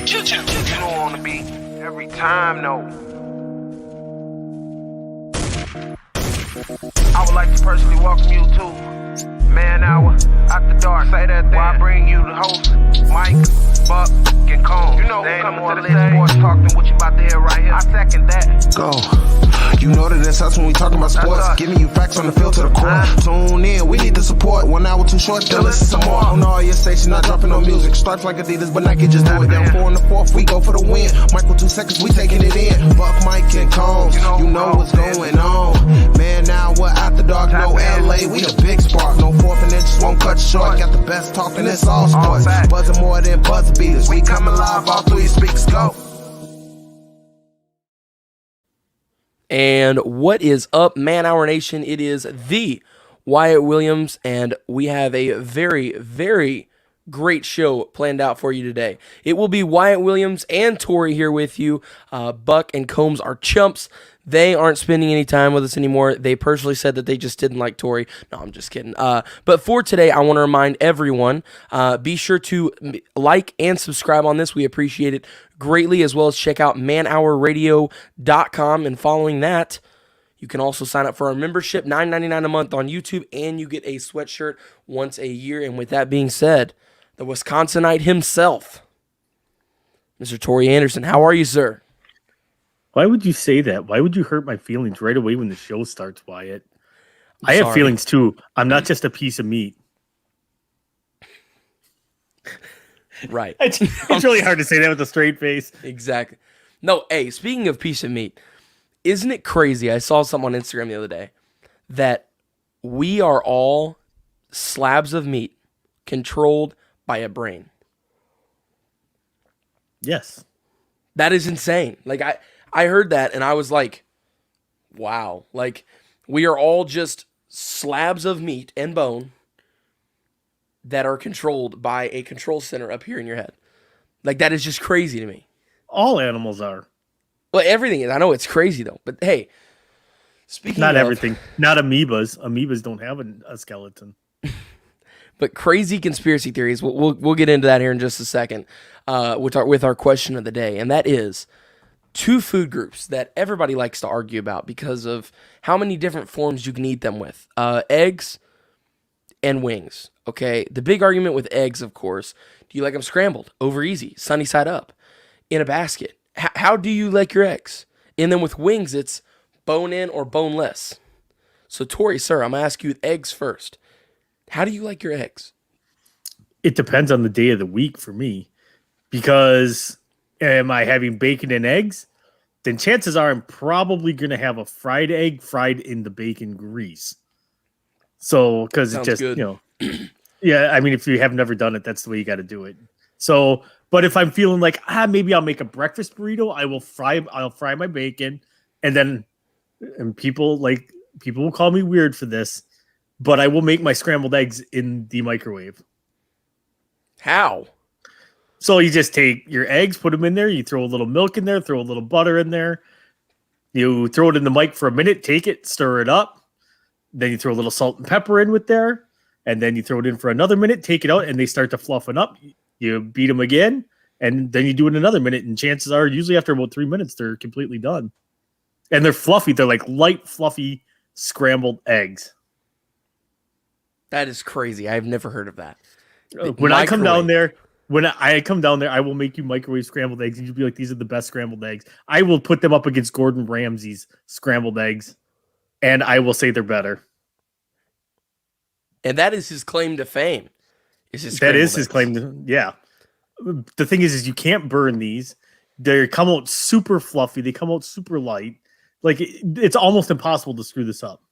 You don't want to be every time, no. I would like to personally welcome you to Man Hour After Dark. Say that while I bring you the host, Mike, Buck, and Cone. You know who coming to the list, sports talk than what you about to hear right here. I second that. Go. You know that it's us when we talking about sports. Giving you facts on the field to the court. Tune in, we need the support. 1 hour too short, then listen some more. On all your stations, not dropping no music. Stripes like Adidas, but Nike just do it. Down 4 in the 4th, we go for the win. Michael 2 seconds, we taking it in. Buck, Mike, and Combs, you know what's going on. Man, now we're after dark, no LA, we the big spark. No 4th and inches won't cut you short. Got the best talking, it's all sports. Buzzing more than buzz beaters. We coming live all through your speakers, go. And what is up, Man Hour Nation? It is the Wyatt Williams, and we have a very, very great show planned out for you today. It will be Wyatt Williams and Tori here with you. Buck and Combs are chumps. They aren't spending any time with us anymore. They personally said that they just didn't like Tori. No, I'm just kidding. But for today, I want to remind everyone, be sure to like and subscribe on this. We appreciate it greatly, as well as check out manhourradio.com. And following that, you can also sign up for our membership, $9.99 a month on YouTube, and you get a sweatshirt once a year. And with that being said, the Wisconsinite himself, Mr. Tori Anderson. How are you, sir? Why would you say that? Why would you hurt my feelings right away when the show starts, Wyatt? I have feelings too. I'm not just a piece of meat. Right. It's really hard to say that with a straight face. Exactly. No, hey, speaking of piece of meat, isn't it crazy? I saw something on Instagram the other day that we are all slabs of meat controlled by a brain. Yes. That is insane. Like, I heard that and I was like, wow. Like, we are all just slabs of meat and bone that are controlled by a control center up here in your head. Like, that is just crazy to me. All animals are. Well, everything is. I know it's crazy though. But hey, speaking Not of everything. Not amoebas. Amoebas don't have a skeleton. But crazy conspiracy theories, we'll get into that here in just a second with our question of the day. And that is two food groups that everybody likes to argue about because of how many different forms you can eat them with. Eggs and wings, okay? The big argument with eggs, of course, do you like them scrambled, over easy, sunny side up, in a basket? How do you like your eggs? And then with wings, it's bone in or boneless. So, Tori, sir, I'm going to ask you eggs first. How do you like your eggs? It depends on the day of the week for me. Because am I having bacon and eggs? Then chances are I'm probably going to have a fried egg fried in the bacon grease. So, because it just, good. Yeah, I mean, if you have never done it, that's the way you got to do it. So, but if I'm feeling like, maybe I'll make a breakfast burrito, I'll fry my bacon. And people will call me weird for this, but I will make my scrambled eggs in the microwave. How? So you just take your eggs, put them in there. You throw a little milk in there, throw a little butter in there. You throw it in the mic for a minute, take it, stir it up. Then you throw a little salt and pepper in with there. And then you throw it in for another minute, take it out, and they start to fluffen up. You beat them again, and then you do it another minute. And chances are, usually after about 3 minutes, they're completely done. And they're fluffy. They're like light, fluffy, scrambled eggs. That is crazy. I've never heard of that. When I come down there, I will make you microwave scrambled eggs. And you'll be like, these are the best scrambled eggs. I will put them up against Gordon Ramsay's scrambled eggs, and I will say they're better. And that is his claim to fame. That is his claim to, yeah. The thing is you can't burn these. They come out super fluffy. They come out super light. Like, it's almost impossible to screw this up.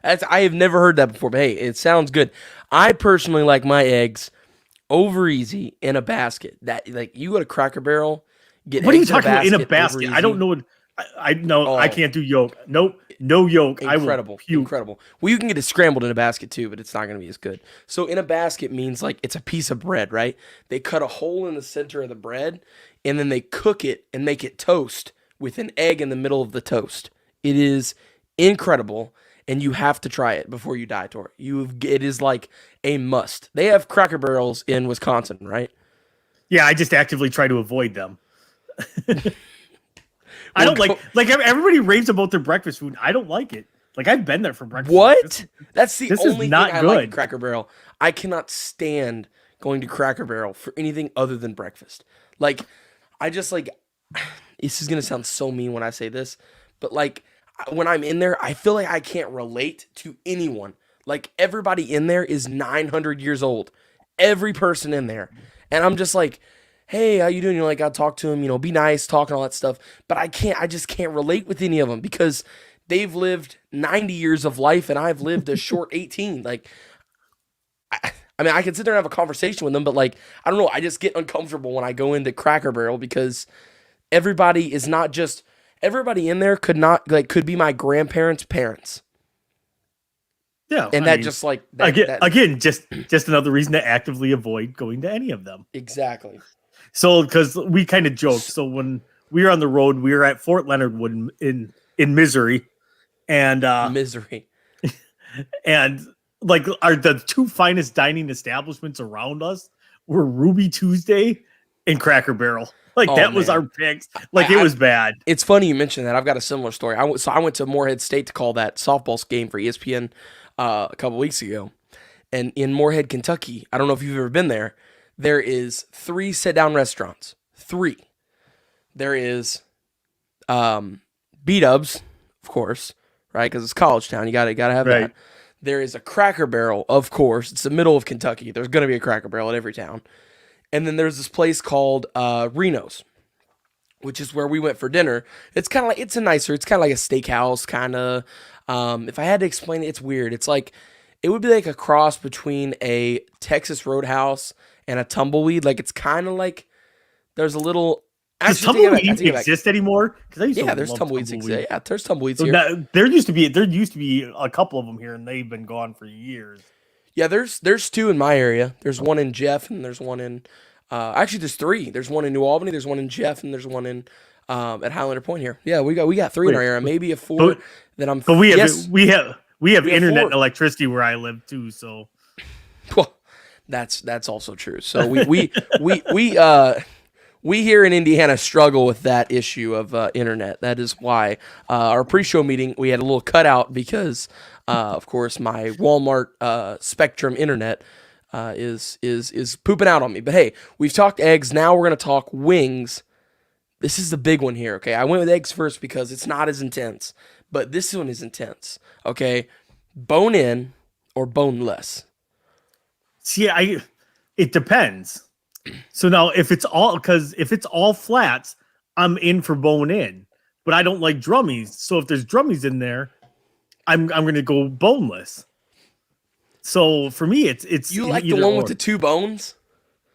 I have never heard that before, but hey, it sounds good. I personally like my eggs over easy in a basket. That, like, you go to Cracker Barrel, get what eggs are you talking about in a over basket? easy. I don't know what I can't do yolk. Nope, no yolk. Incredible. Incredible. Well, you can get it scrambled in a basket too, but it's not going to be as good. So in a basket means like it's a piece of bread, right? They cut a hole in the center of the bread, and then they cook it and make it toast with an egg in the middle of the toast. It is incredible. And you have to try it before you die, Tor. It is like a must. They have Cracker Barrels in Wisconsin, right? Yeah, I just actively try to avoid them. I don't like everybody raves about their breakfast food. I don't like it. Like I've been there for breakfast. What? That's the this is only not thing I good. like at Cracker Barrel. I cannot stand going to Cracker Barrel for anything other than breakfast. Like, I just like, this is gonna sound so mean when I say this, but like when I'm in there, I feel like I can't relate to anyone. Like everybody in there is 900 years old. Every person in there. And I'm just like, hey, how you doing? You're like, I'll talk to him, you know, be nice, talk and all that stuff. But I just can't relate with any of them because they've lived 90 years of life and I've lived a short 18. Like, I mean, I can sit there and have a conversation with them, but like, I don't know. I just get uncomfortable when I go into Cracker Barrel because everybody is not just, everybody in there could be my grandparents' parents. Yeah, and just another reason to actively avoid going to any of them. Exactly. So, because we kind of joked. So when we were on the road, we were at Fort Leonard Wood in Missouri, and Misery, and like the two finest dining establishments around us were Ruby Tuesday and Cracker Barrel. Like that was our picks. Like it was bad. It's funny you mentioned that. I've got a similar story. I went to Morehead State to call that softball game for ESPN a couple weeks ago, and in Morehead, Kentucky, I don't know if you've ever been there. There is 3 sit-down restaurants. 3. There is B-Dubs, of course, right? Because it's college town. You gotta have that. There is a Cracker Barrel, of course. It's the middle of Kentucky. There's gonna be a Cracker Barrel at every town. And then there's this place called Reno's, which is where we went for dinner. It's kind of like, it's kind of like a steakhouse, kind of. If I had to explain it, it's weird. It's like, it would be like a cross between a Texas Roadhouse and a Tumbleweed. Like, it's kind of like, there's a little... Does Tumbleweed exist anymore? There's Tumbleweeds. Yeah, there's Tumbleweeds here. Now, there used to be a couple of them here, and they've been gone for years. Yeah, there's 2 in my area. There's one in Jeff, and there's one in actually there's 3. There's one in New Albany, there's one in Jeff, and there's one in at Highlander Point here. Yeah, we got 3 in our area, maybe a 4 that I'm. But we have internet and electricity where I live too. So, well, that's also true. So we here in Indiana struggle with that issue of internet. That is why our pre-show meeting we had a little cutout because. Of course, my Walmart Spectrum internet is pooping out on me. But hey, we've talked eggs. Now we're going to talk wings. This is the big one here, okay? I went with eggs first because it's not as intense. But this one is intense, okay? Bone in or boneless? See, it depends. So now if it's all flats, I'm in for bone in. But I don't like drummies. So if there's drummies in there, I'm going to go boneless. So for me, it's you like the one with the 2 bones?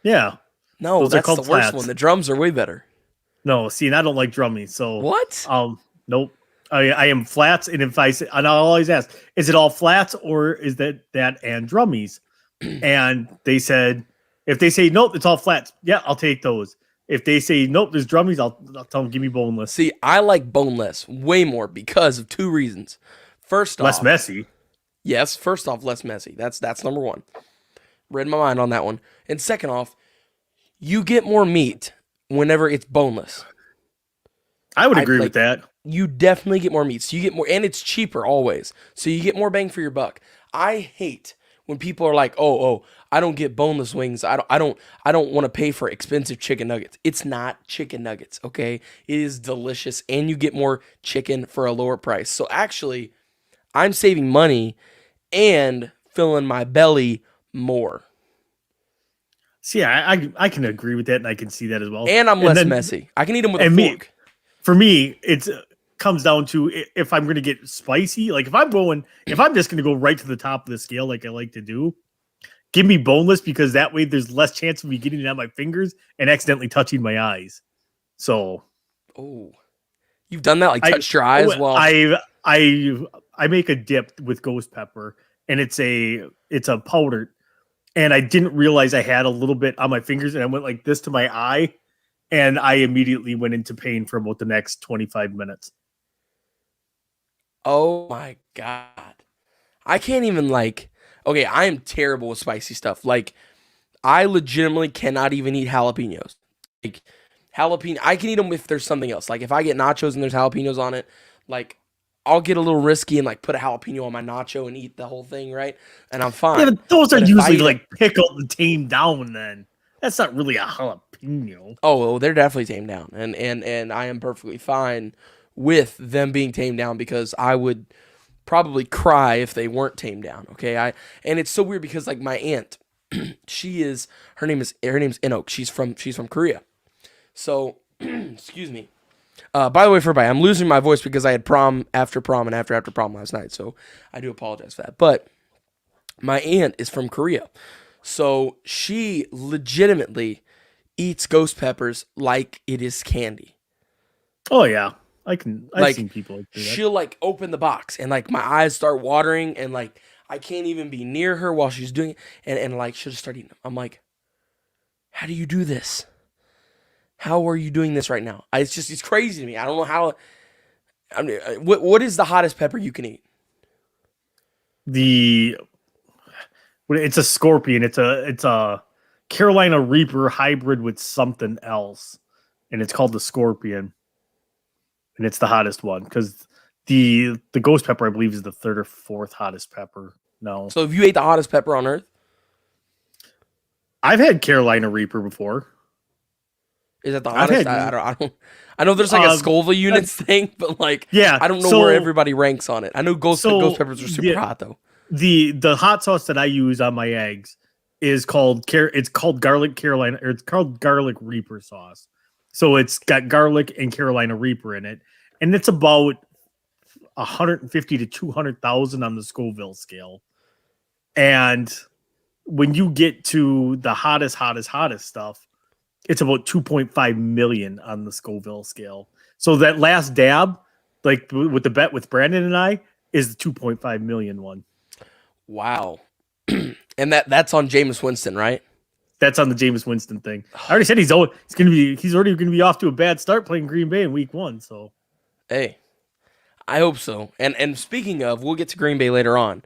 Yeah. No, those that's the flats. worst one. The drums are way better. No, see, and I don't like drummies. So what? Nope. I am flats, and if I say, and I'll always ask, is it all flats or is that and drummies? And they said, if they say nope, it's all flats. Yeah, I'll take those. If they say nope, there's drummies, I'll tell them give me boneless. See, I like boneless way more because of 2 reasons. First off, less messy. Yes, first off, less messy. That's number 1. Read my mind on that one. And second off, you get more meat whenever it's boneless. I would agree with that. You definitely get more meat. So you get more, and it's cheaper always. So you get more bang for your buck. I hate when people are like, "Oh, I don't get boneless wings. I don't want to pay for expensive chicken nuggets." It's not chicken nuggets, okay? It is delicious, and you get more chicken for a lower price. So actually, I'm saving money and filling my belly more. See, I can agree with that, and I can see that as well. And I'm less messy. I can eat them with a fork. For me, it comes down to if I'm going to get spicy. Like if I'm just going to go right to the top of the scale, like I like to do, give me boneless because that way there's less chance of me getting it on my fingers and accidentally touching my eyes. So, you've done that? Like touched your eyes? Well, I make a dip with ghost pepper, and it's a powder, and I didn't realize I had a little bit on my fingers, and I went like this to my eye, and I immediately went into pain for about the next 25 minutes. Oh my God. I can't even okay, I am terrible with spicy stuff. Like, I legitimately cannot even eat jalapenos. Like jalapeno, I can eat them if there's something else. Like if I get nachos and there's jalapenos on it, like I'll get a little risky and like put a jalapeno on my nacho and eat the whole thing, right? And I'm fine. Yeah, but those are But if usually I eat like pickled and tamed down. Then that's not really a jalapeno. Oh, well, they're definitely tamed down, and I am perfectly fine with them being tamed down because I would probably cry if they weren't tamed down. Okay, and it's so weird because like my aunt, her name's Inok. She's from Korea. So, excuse me. By the way, for everybody, I'm losing my voice because I had prom after prom and after prom last night, so I do apologize for that. But my aunt is from Korea, so she legitimately eats ghost peppers like it is candy. Oh yeah, I've Like, seen people do that. She'll like open the box and like my eyes start watering and like I can't even be near her while she's doing it and like she'll just start eating them. I'm like, how do you do this? How are you doing this right now? It's crazy to me. I don't know how. I mean, what is the hottest pepper you can eat? It's a scorpion. It's a Carolina Reaper hybrid with something else, and it's called the Scorpion, and it's the hottest one because the ghost pepper I believe is the third or fourth hottest pepper. No, So if you ate the hottest pepper on earth, I've had Carolina Reaper before. is that the hottest? I don't. I know there's like a Scoville units thing, but like yeah, I don't know where everybody ranks on it. I know ghost peppers are super yeah, hot though. The hot sauce that I use on my eggs is called garlic Carolina, or it's called garlic Reaper sauce. So it's got garlic and Carolina Reaper in it, and it's about 150 to 200,000 on the Scoville scale. And when you get to the hottest stuff, it's about 2.5 million on the Scoville scale. So that last dab, like with the bet with Brandon and I, is the 2.5 million one. Wow. And that's on Jameis Winston, right? That's on the Jameis Winston thing. I already said he's already going to be off to a bad start playing Green Bay in week 1. So, hey, I hope so. And speaking of, we'll get to Green Bay later on.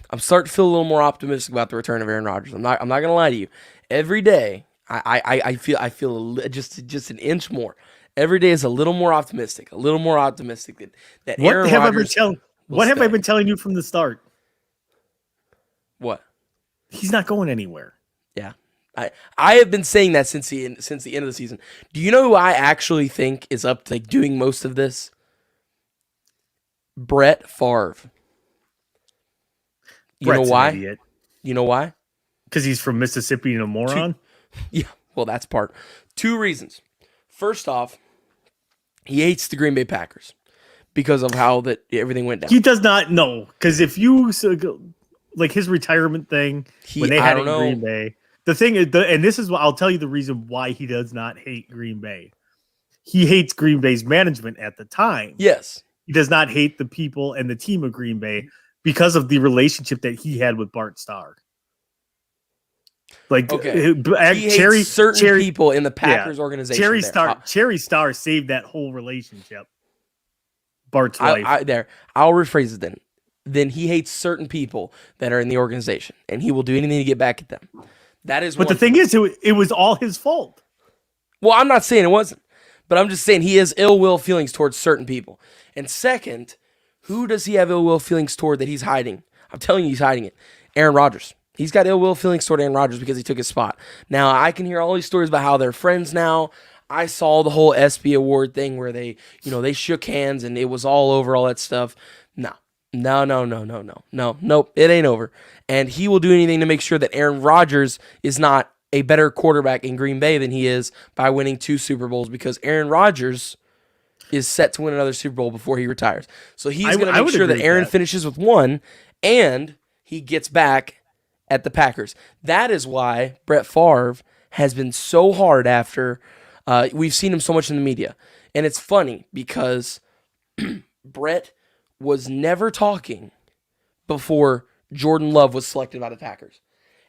I'm starting to feel a little more optimistic about the return of Aaron Rodgers. I'm not going to lie to you. Every day, I feel just an inch more. Every day is a little more optimistic that Aaron Rodgers. What have I been telling you from the start? What? He's not going anywhere. Yeah. I have been saying that since the end of the season. Do you know who I actually think is up to like doing most of this? Brett Favre. Brett's know why? An idiot. You know why? Because he's from Mississippi and a moron? Yeah, well, that's part. 2 reasons. First off, he hates the Green Bay Packers because of how that everything went down. He does not know. Because if you, like his retirement thing, when they had it in Green Bay, the thing is, and this is what I'll tell you the reason why he does not hate Green Bay. He hates Green Bay's management at the time. Yes. He does not hate the people and the team of Green Bay because of the relationship that he had with Bart Starr. Like, okay. He hates certain people in the Packers organization. Cherry Starr saved that whole relationship. Bart's wife. I'll rephrase it then. Then he hates certain people that are in the organization, and he will do anything to get back at them. That is. But the thing is, it was all his fault. Well, I'm not saying it wasn't, but I'm just saying he has ill will feelings towards certain people. And second, who does he have ill will feelings toward that he's hiding? I'm telling you, he's hiding it. Aaron Rodgers. He's got ill will feelings toward Aaron Rodgers because he took his spot. Now, I can hear all these stories about how they're friends now. I saw the whole ESPY award thing where they shook hands and it was all over, all that stuff. No, it ain't over. And he will do anything to make sure that Aaron Rodgers is not a better quarterback in Green Bay than he is by winning 2 Super Bowls because Aaron Rodgers is set to win another Super Bowl before he retires. So he's going to make sure that Aaron finishes with 1 and he gets back at the Packers. That is why Brett Favre has been so hard after we've seen him so much in the media. And it's funny because Brett was never talking before Jordan Love was selected by the Packers.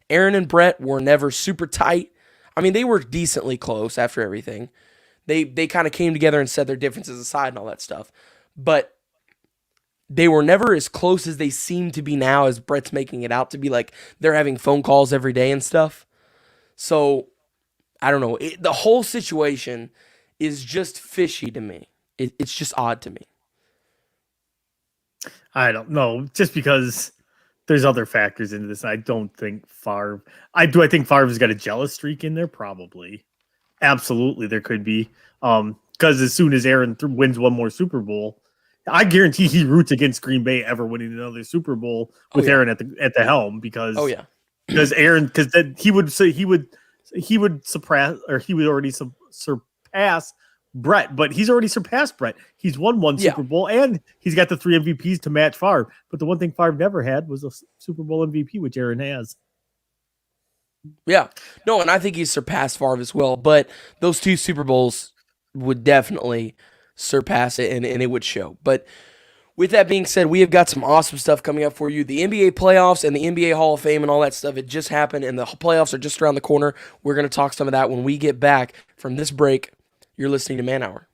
Aaron and Brett were never super tight. I mean, they were decently close after everything. They kind of came together and set their differences aside and all that stuff. But they were never as close as they seem to be now as Brett's making it out to be. Like, they're having phone calls every day and stuff. So I don't know. The whole situation is just fishy to me. It's just odd to me. I don't know. Just because there's other factors into this. I don't think Favre. I think Favre's got a jealous streak in there. Probably, absolutely, there could be. Because as soon as Aaron wins one more Super Bowl, I guarantee he roots against Green Bay ever winning another Super Bowl with Aaron at the helm. Because Aaron, because then he would already surpass Brett, but he's already surpassed Brett. He's won one Super Bowl, and he's got the 3 MVPs to match Favre. But the one thing Favre never had was a Super Bowl MVP, which Aaron has. Yeah. No, and I think he's surpassed Favre as well. But those 2 Super Bowls would definitely surpass it, and it would show. But with that being said, we have got some awesome stuff coming up for you. The NBA playoffs and the NBA Hall of Fame and all that stuff, it just happened, and the playoffs are just around the corner. We're going to talk some of that when we get back from this break. You're listening to Man Hour.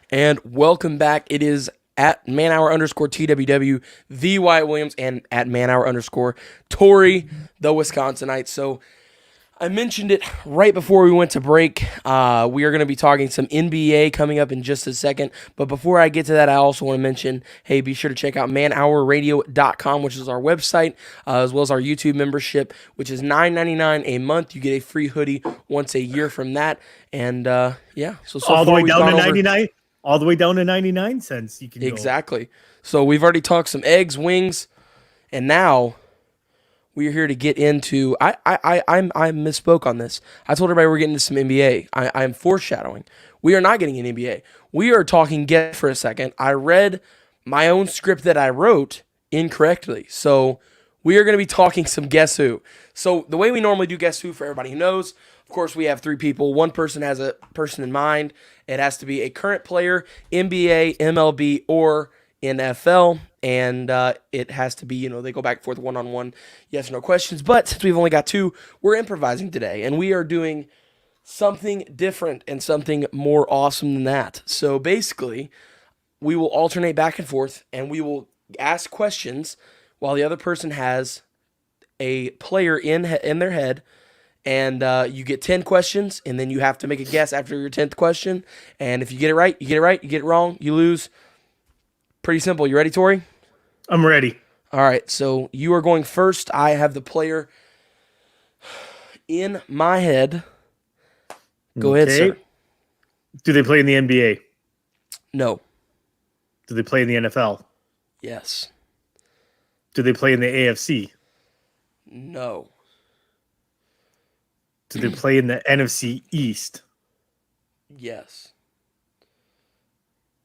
And welcome back. It is at manhour_TWW, the Wyatt Williams, and at manhour_Tori, the Wisconsinite. So I mentioned it right before we went to break. We are going to be talking some NBA coming up in just a second. But before I get to that, I also want to mention, hey, be sure to check out manhourradio.com, which is our website, as well as our YouTube membership, which is $9.99 a month. You get a free hoodie once a year from that. And so all the way down to 99. All the way down to 99 cents. You can exactly. Go. So we've already talked some eggs, wings, and now we are here to get into. I misspoke on this. I told everybody we're getting into some NBA. I'm foreshadowing. We are not getting an NBA. We are talking Guess for a second. I read my own script that I wrote incorrectly. So we are going to be talking some Guess Who. So the way we normally do Guess Who, for everybody who knows, of course, we have 3 people. One person has a person in mind. It has to be a current player, NBA, MLB, or NFL. And it has to be, they go back and forth one-on-one, yes or no questions. But since we've only got 2, we're improvising today. And we are doing something different and something more awesome than that. So basically, we will alternate back and forth, and we will ask questions while the other person has a player in their head, and you get 10 questions, and then you have to make a guess after your 10th question. And if you get it right, you get it right. You get it wrong, you lose. Pretty simple. You ready, Tori? I'm ready. All right, so you are going first. I have the player in my head. Go ahead, sir. Do they play in the NBA? No. Do they play in the NFL? Yes. Do they play in the AFC? No. Do they play in the NFC East? Yes.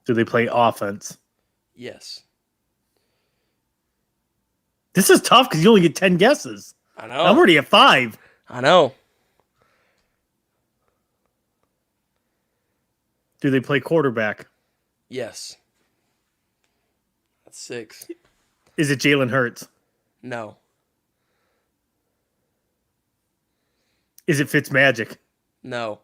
Do they play offense? Yes. This is tough because you only get 10 guesses. I know. I'm already at 5. I know. Do they play quarterback? Yes. That's 6. Is it Jalen Hurts? No. Is it Fitzmagic? No.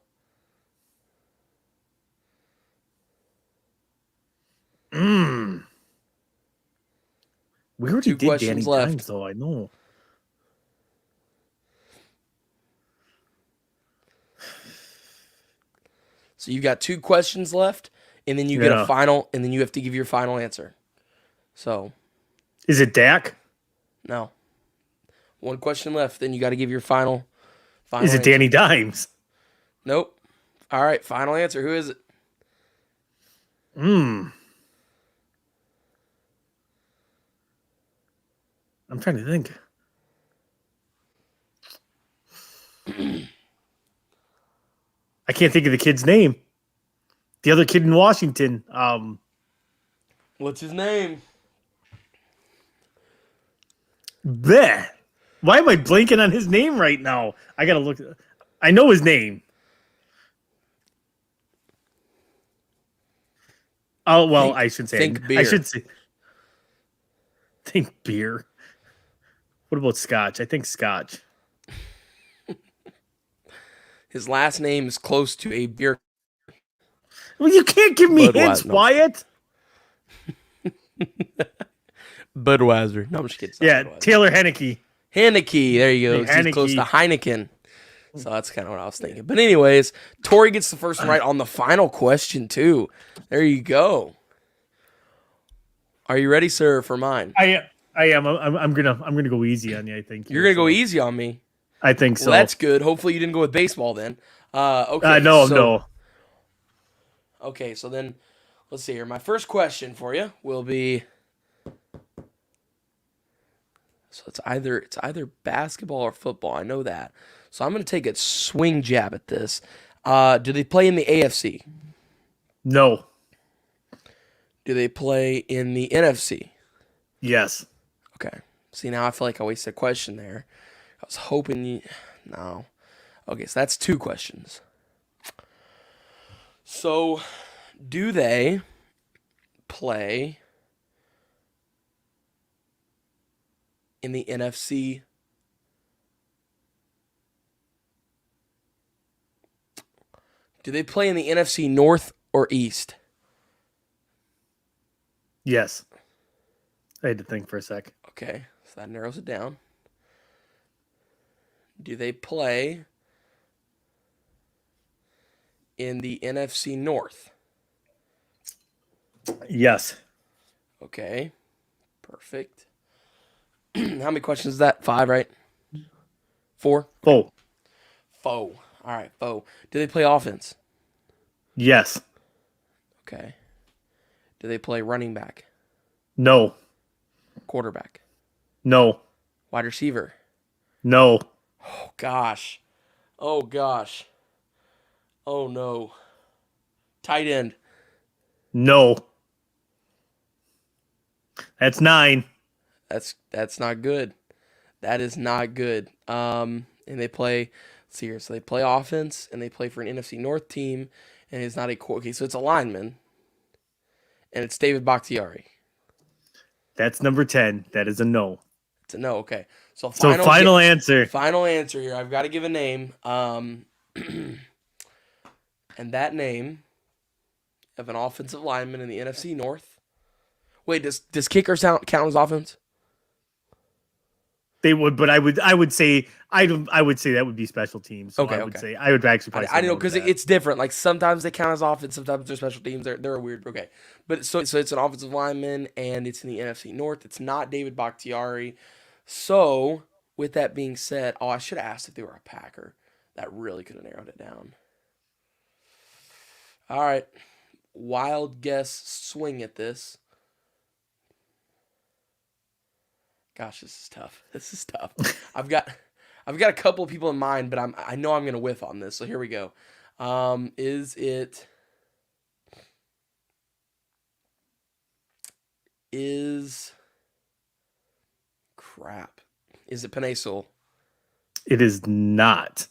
We already 2 did questions Danny left. Dimes, though. I know. So you got 2 questions left, and then you get a final, and then you have to give your final answer. So, Is it Dak? no. 1 question left, then you got to give your final Is it answer. Danny Dimes? Nope. All right, final answer. Who is it? I'm trying to think. I can't think of the kid's name. The other kid in Washington. What's his name? Bleh. Why am I blanking on his name right now? I gotta look. I know his name. Oh well, I should say. think beer. I should say. Think beer. What about Scotch? I think Scotch. His last name is close to a beer. Well, you can't give me hints, No. Wyatt. Budweiser. No, I'm just kidding. It's not Yeah, Budweiser. Taylor Henneke. Henneke. There you go. Hey, He's close to Heineke. Heineken. So that's kind of what I was thinking. But anyways, Tori gets the first one right on the final question too. There you go. Are you ready, sir, for mine? I am. I'm gonna go easy on you. I think You're gonna go easy on me. I think so. Well, that's good. Hopefully, you didn't go with baseball then. Okay. No. Okay, so then let's see here. My first question for you will be. So it's either basketball or football. I know that. So I'm gonna take a swing jab at this. Do they play in the AFC? No. Do they play in the NFC? Yes. Okay. See, now I feel like I wasted a question there. I was hoping you. No. Okay, so that's 2 questions. So, do they play in the NFC? Do they play in the NFC North or East? Yes. I had to think for a sec. Okay, so that narrows it down. Do they play in the NFC North? Yes. Okay, perfect. How many questions is that? 5, right? 4? Oh. Foe. All right, foe. Do they play offense? Yes. Okay. Do they play running back? No. Quarterback? No. Wide receiver? No. Oh, gosh. Oh, gosh. Oh, no. Tight end? No. That's 9. That's not good. That is not good. And they play, let's see here. So they play offense, and they play for an NFC North team, and it's not a okay. So it's a lineman, and it's David Bakhtiari. That's number 10. That is a no. It's a no. Okay. So Final answer. Final answer here. I've got to give a name. And that name of an offensive lineman in the NFC North. Wait, does kicker count as offense? They would, but I would say I would say that would be special teams. So Okay, I would okay. say I would actually probably. I say know no to because that. it's different. Like sometimes they count as offense, sometimes they're special teams. They're a weird. Okay, but so it's an offensive lineman and it's in the NFC North. It's not David Bakhtiari. So with that being said, I should have asked if they were a Packer. That really could have narrowed it down. All right, wild guess swing at this. Gosh, this is tough. This is tough. I've got a couple of people in mind, but I know I'm gonna whiff on this. So here we go. Crap. Is it Penay? It is not.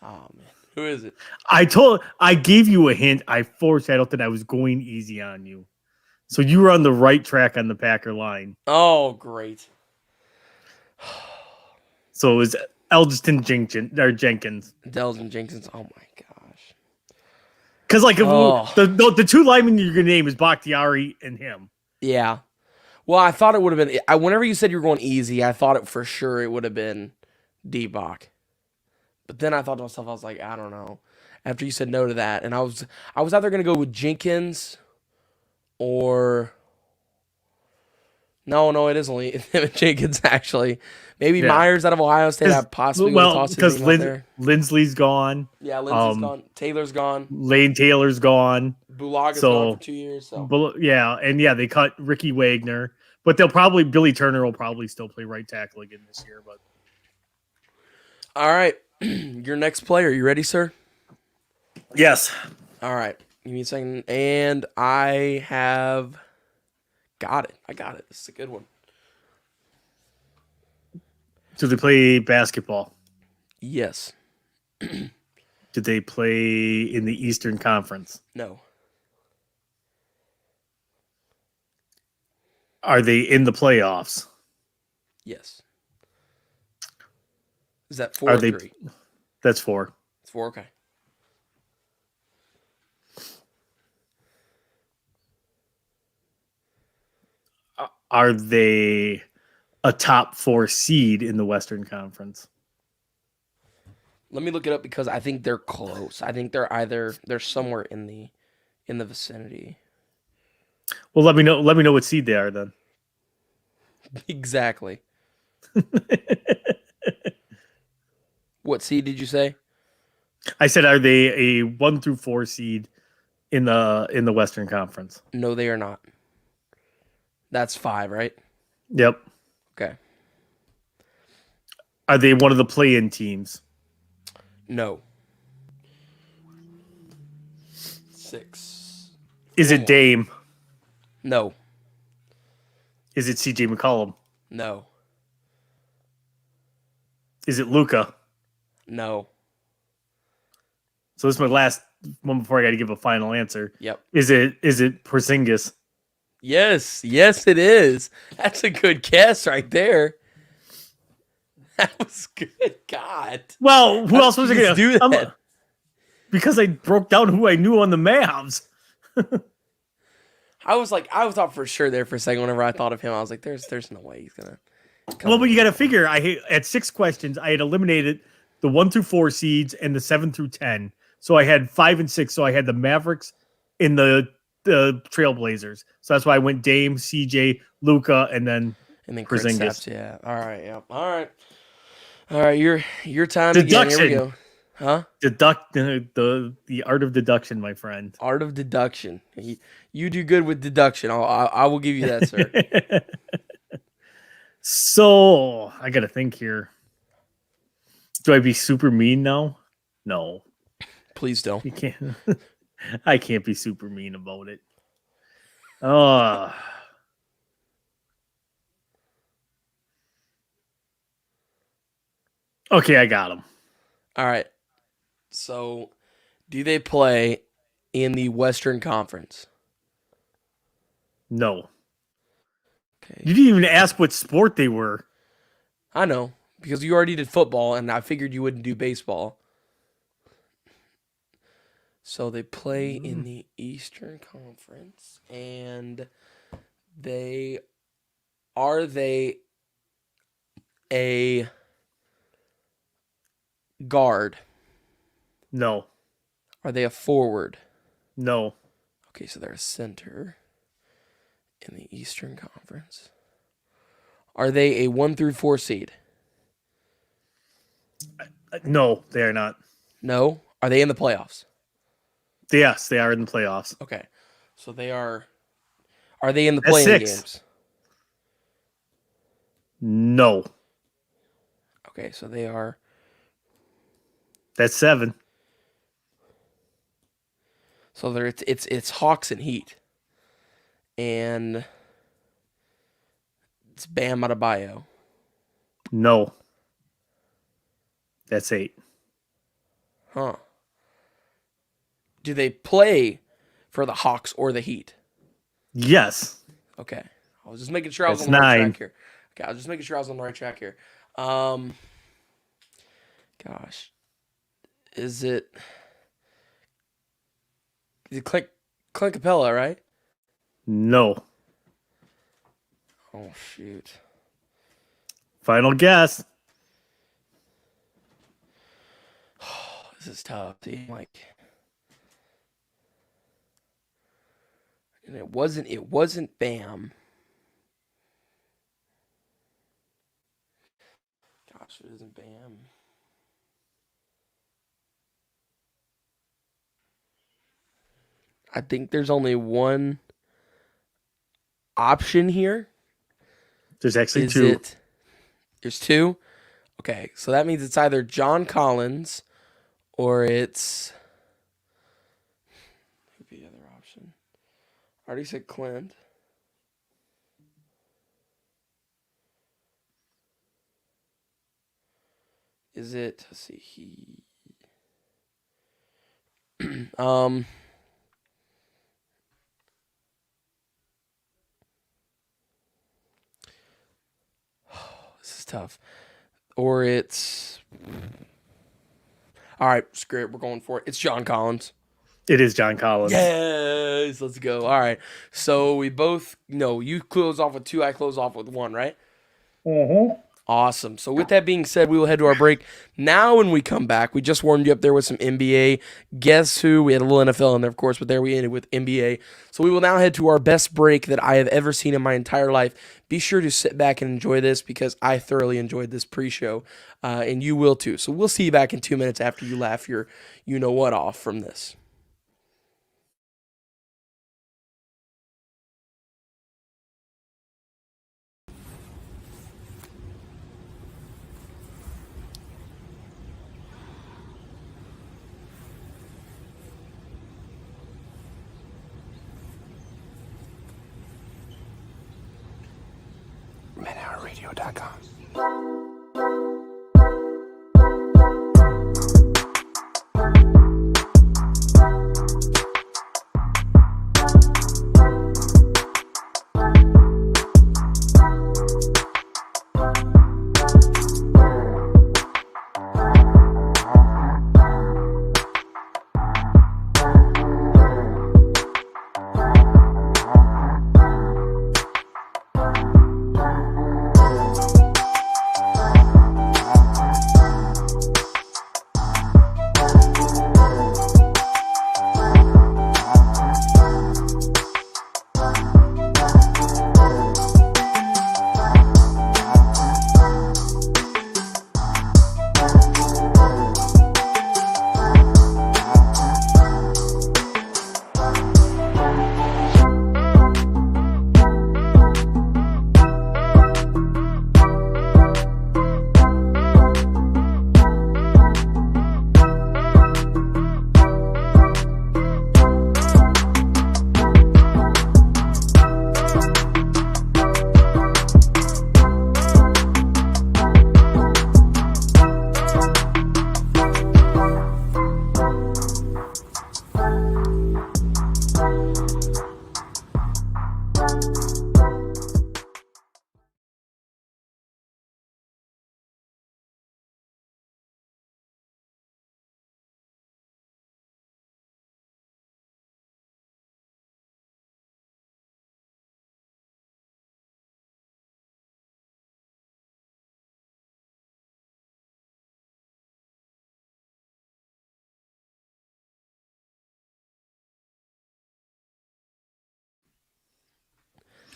Oh man, who is it? I gave you a hint. I foreshadowed that I was going easy on you, so you were on the right track on the Packer line. Oh, great. So it was Elgton Jenkins. Delvin Jenkins. Oh my gosh. Because Oh. the two linemen you're gonna name is Bakhtiari and him. Yeah. Well, I thought it would have been. Whenever you said you were going easy, I thought it for sure it would have been D-Bach. But then I thought to myself, I was like, I don't know. After you said no to that, and I was either gonna go with Jenkins or no, it is only Jenkins actually. Maybe Yeah. Myers out of Ohio State. I possibly would have tossed his name out there. Lindsley's gone. Yeah, Lindsey's gone. Taylor's gone. Lane Taylor's gone. Bulaga's gone for 2 years. So They cut Ricky Wagner, but Billy Turner will probably still play right tackle again this year. But all right, your next player. You ready, sir? yes, All right. Give me a second, and I have got it. I got it. This is a good one. do they play basketball? Yes. Did they play in the Eastern Conference? No. Are they in the playoffs? Yes. Is that 4 Are or they? 3? That's 4. It's 4. Okay. Are they a top 4 seed in the Western Conference? Let me look it up because I think they're close. I think they're somewhere in the vicinity. Well, let me know. Let me know what seed they are then. Exactly. What seed did you say? I said, are they a 1 through 4 seed in the Western Conference? No, they are not. That's 5, right? Yep. Okay. Are they one of the play-in teams? No. 6. Is it Dame? No. Is it CJ McCollum? No. Is it Luca? No. So this is my last one before I got to give a final answer. Yep. Is it Porzingis? Yes, it is. That's a good guess right there. That was good. God. Well, who else was I going to do that? Because I broke down who I knew on the Mavs. I thought for sure there for a second whenever I thought of him. I was like, there's no way he's gonna. Well, but you got to figure. At 6 questions, I had eliminated the 1 through 4 seeds and the 7 through 10. So I had 5 and 6. So I had the Mavericks in the Trailblazers. So that's why I went Dame, CJ, Luca, and then Porzingis. Kristaps, yeah. All right. Yeah. All right. Your time again. Here we go. Huh? Deduct the art of deduction, my friend. Art of deduction. You do good with deduction. I will give you that, sir. So I got to think here. Do I be super mean now? No, Please don't. you can't. I can't be super mean about it. Okay, I got him. All right. So, do they play in the Western Conference? No. Okay. You didn't even ask what sport they were. I know, because you already did football, and I figured you wouldn't do baseball. So they play in the Eastern Conference, and Are they a guard? No. Are they a forward? No. Okay, so they're a center in the Eastern Conference. Are they a 1 through 4 seed? No, they are not. No. Are they in the playoffs? Yes, they are in the playoffs. Okay. So they are. Are they in the That's playing 6. games? No. Okay, so they are. That's 7. So it's Hawks and Heat, and it's Bam Adebayo. No. That's 8. Huh. Do they play for the Hawks or the Heat? Yes. Okay. I was just making sure I was That's on the right 9. track here. Okay, I was just making sure I was on the right track here. Gosh. Is it Clint Capella, right? No. Oh, shoot. Final guess. This is tough. See, and it wasn't Bam. Gosh, it isn't Bam. I think there's only one option here. There's actually Is 2. There's 2? Okay, so that means it's either John Collins or it's... Who'd be the other option? I already said Clint. Is it... Let's see. This is tough. Or it's... All right, screw it. We're going for it. It's John Collins. It is John Collins. Yes, let's go. All right. So we both... No, you close off with 2. I close off with 1, right? Mm-hmm. Awesome. So with that being said, we will head to our break. Now when we come back, we just warmed you up there with some NBA. Guess who? We had a little NFL in there, of course, but there we ended with NBA. So we will now head to our best break that I have ever seen in my entire life. Be sure to sit back and enjoy this because I thoroughly enjoyed this pre-show, and you will too. So we'll see you back in 2 minutes after you laugh your you-know-what off from this. ManHourRadio.com.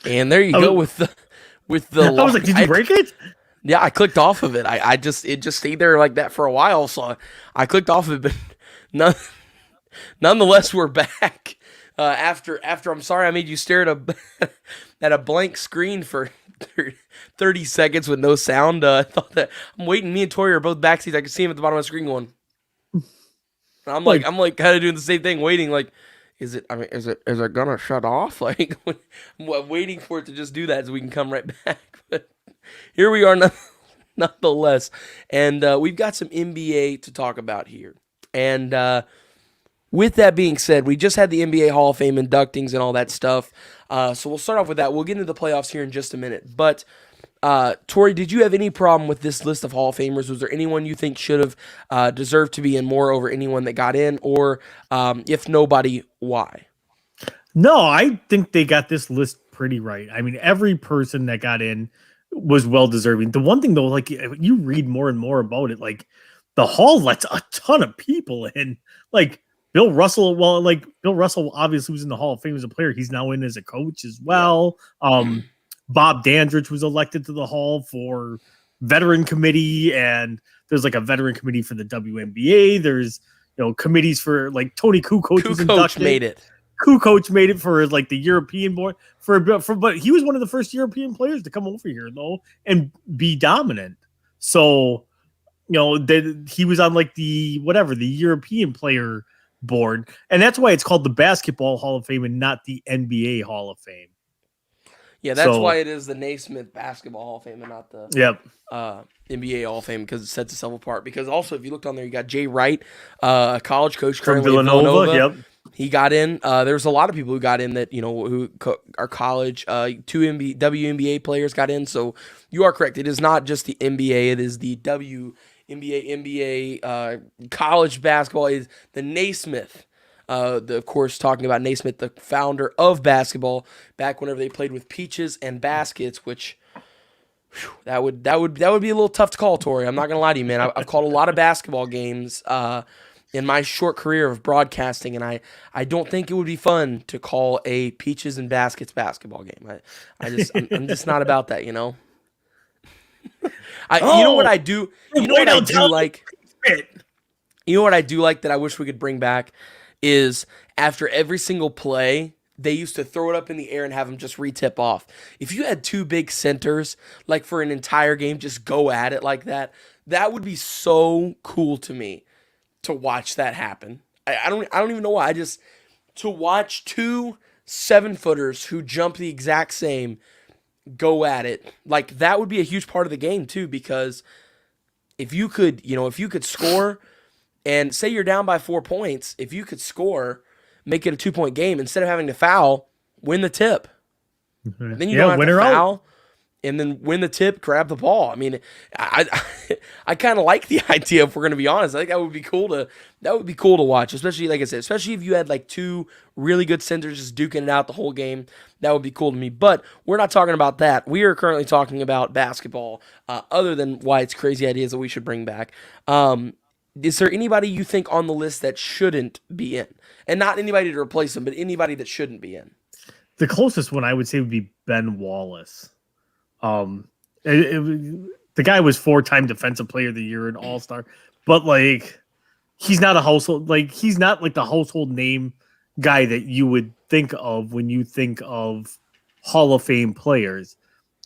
And there you go with the I was like, did you break it? Yeah, I clicked off of it. It just stayed there like that for a while, so I clicked off of it, but nonetheless, we're back. After I'm sorry I made you stare at a at a blank screen for 30 seconds with no sound. I thought that I'm waiting. Me and Tori are both backseats. I can see him at the bottom of the screen going. I'm like kind of doing the same thing, waiting. Like, is it gonna shut off? Like, I'm waiting for it to just do that so we can come right back. But here we are, nonetheless, and we've got some NBA to talk about here. And with that being said, we just had the NBA Hall of Fame inductings and all that stuff. So we'll start off with that. We'll get into the playoffs here in just a minute. But Tori, did you have any problem with this list of Hall of Famers? Was there anyone you think should have deserved to be in more over anyone that got in? Or if nobody, why? No, I think they got this list pretty right. I mean, every person that got in was well deserving. The one thing though, like you read more and more about it, like the Hall lets a ton of people in. Like Bill Russell, Bill Russell obviously was in the Hall of Fame as a player. He's now in as a coach as well. Bob Dandridge was elected to the Hall for veteran committee, and there's like a veteran committee for the WNBA. There's committees for like Tony Kukoc was inducted. Made it. Kukoc made it for like the European board but he was one of the first European players to come over here though and be dominant. So, he was on like the European player board. And that's why it's called the Basketball Hall of Fame and not the NBA Hall of Fame. Yeah, that's why it is the Naismith Basketball Hall of Fame and not the NBA Hall of Fame, because it sets itself apart. Because also, if you looked on there, you got Jay Wright, a college coach from currently Villanova. Yep. He got in. There's a lot of people who got in that, who are college. 2 WNBA players got in. So you are correct. It is not just the NBA. It is the NBA, college basketball. Is the Naismith. Of course, talking about Naismith, the founder of basketball, back whenever they played with peaches and baskets, which that would be a little tough to call, Tori. I'm not gonna lie to you, man. I've called a lot of basketball games in my short career of broadcasting, and I don't think it would be fun to call a peaches and baskets basketball game. I'm just not about that, You know what I do? You know what I do like? You know what I do like that I wish we could bring back is after every single play, they used to throw it up in the air and have them just re-tip off. If you had 2 big centers, like for an entire game, just go at it like that, that would be so cool to me to watch that happen. I don't even know why. To watch 2 7-footers who jump the exact same go at it, like that would be a huge part of the game too, because if you could score. And say you're down by 4 points, if you could score, make it a 2-point game, instead of having to foul, win the tip. Then you don't have to foul, and then win the tip, grab the ball. I mean, I kind of like the idea, if we're going to be honest. I think that would be cool to watch, especially, like I said, especially if you had like 2 really good centers just duking it out the whole game. That would be cool to me. But we're not talking about that. We are currently talking about basketball, other than Wyatt's crazy ideas that we should bring back. Is there anybody you think on the list that shouldn't be in? And not anybody to replace him, but anybody that shouldn't be in? The closest one I would say would be Ben Wallace. The guy was 4-time Defensive Player of the Year and All-Star, but like he's not the household name guy that you would think of when you think of Hall of Fame players.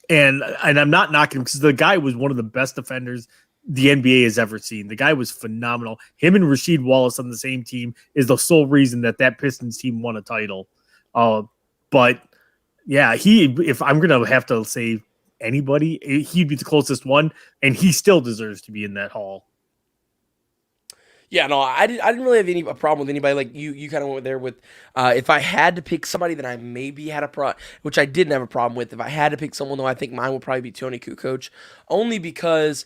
And I'm not knocking him because the guy was one of the best defenders the NBA has ever seen. The guy was phenomenal. Him and Rasheed Wallace on the same team is the sole reason that Pistons team won a title. But yeah, if I'm going to have to say anybody, he'd be the closest one, and he still deserves to be in that hall. Yeah, no, I didn't really have a problem with anybody. Like you kind of went there with, if I had to pick somebody that I maybe had a problem, which I didn't have a problem with. If I had to pick someone, though, I think mine would probably be Tony Kukoc, only because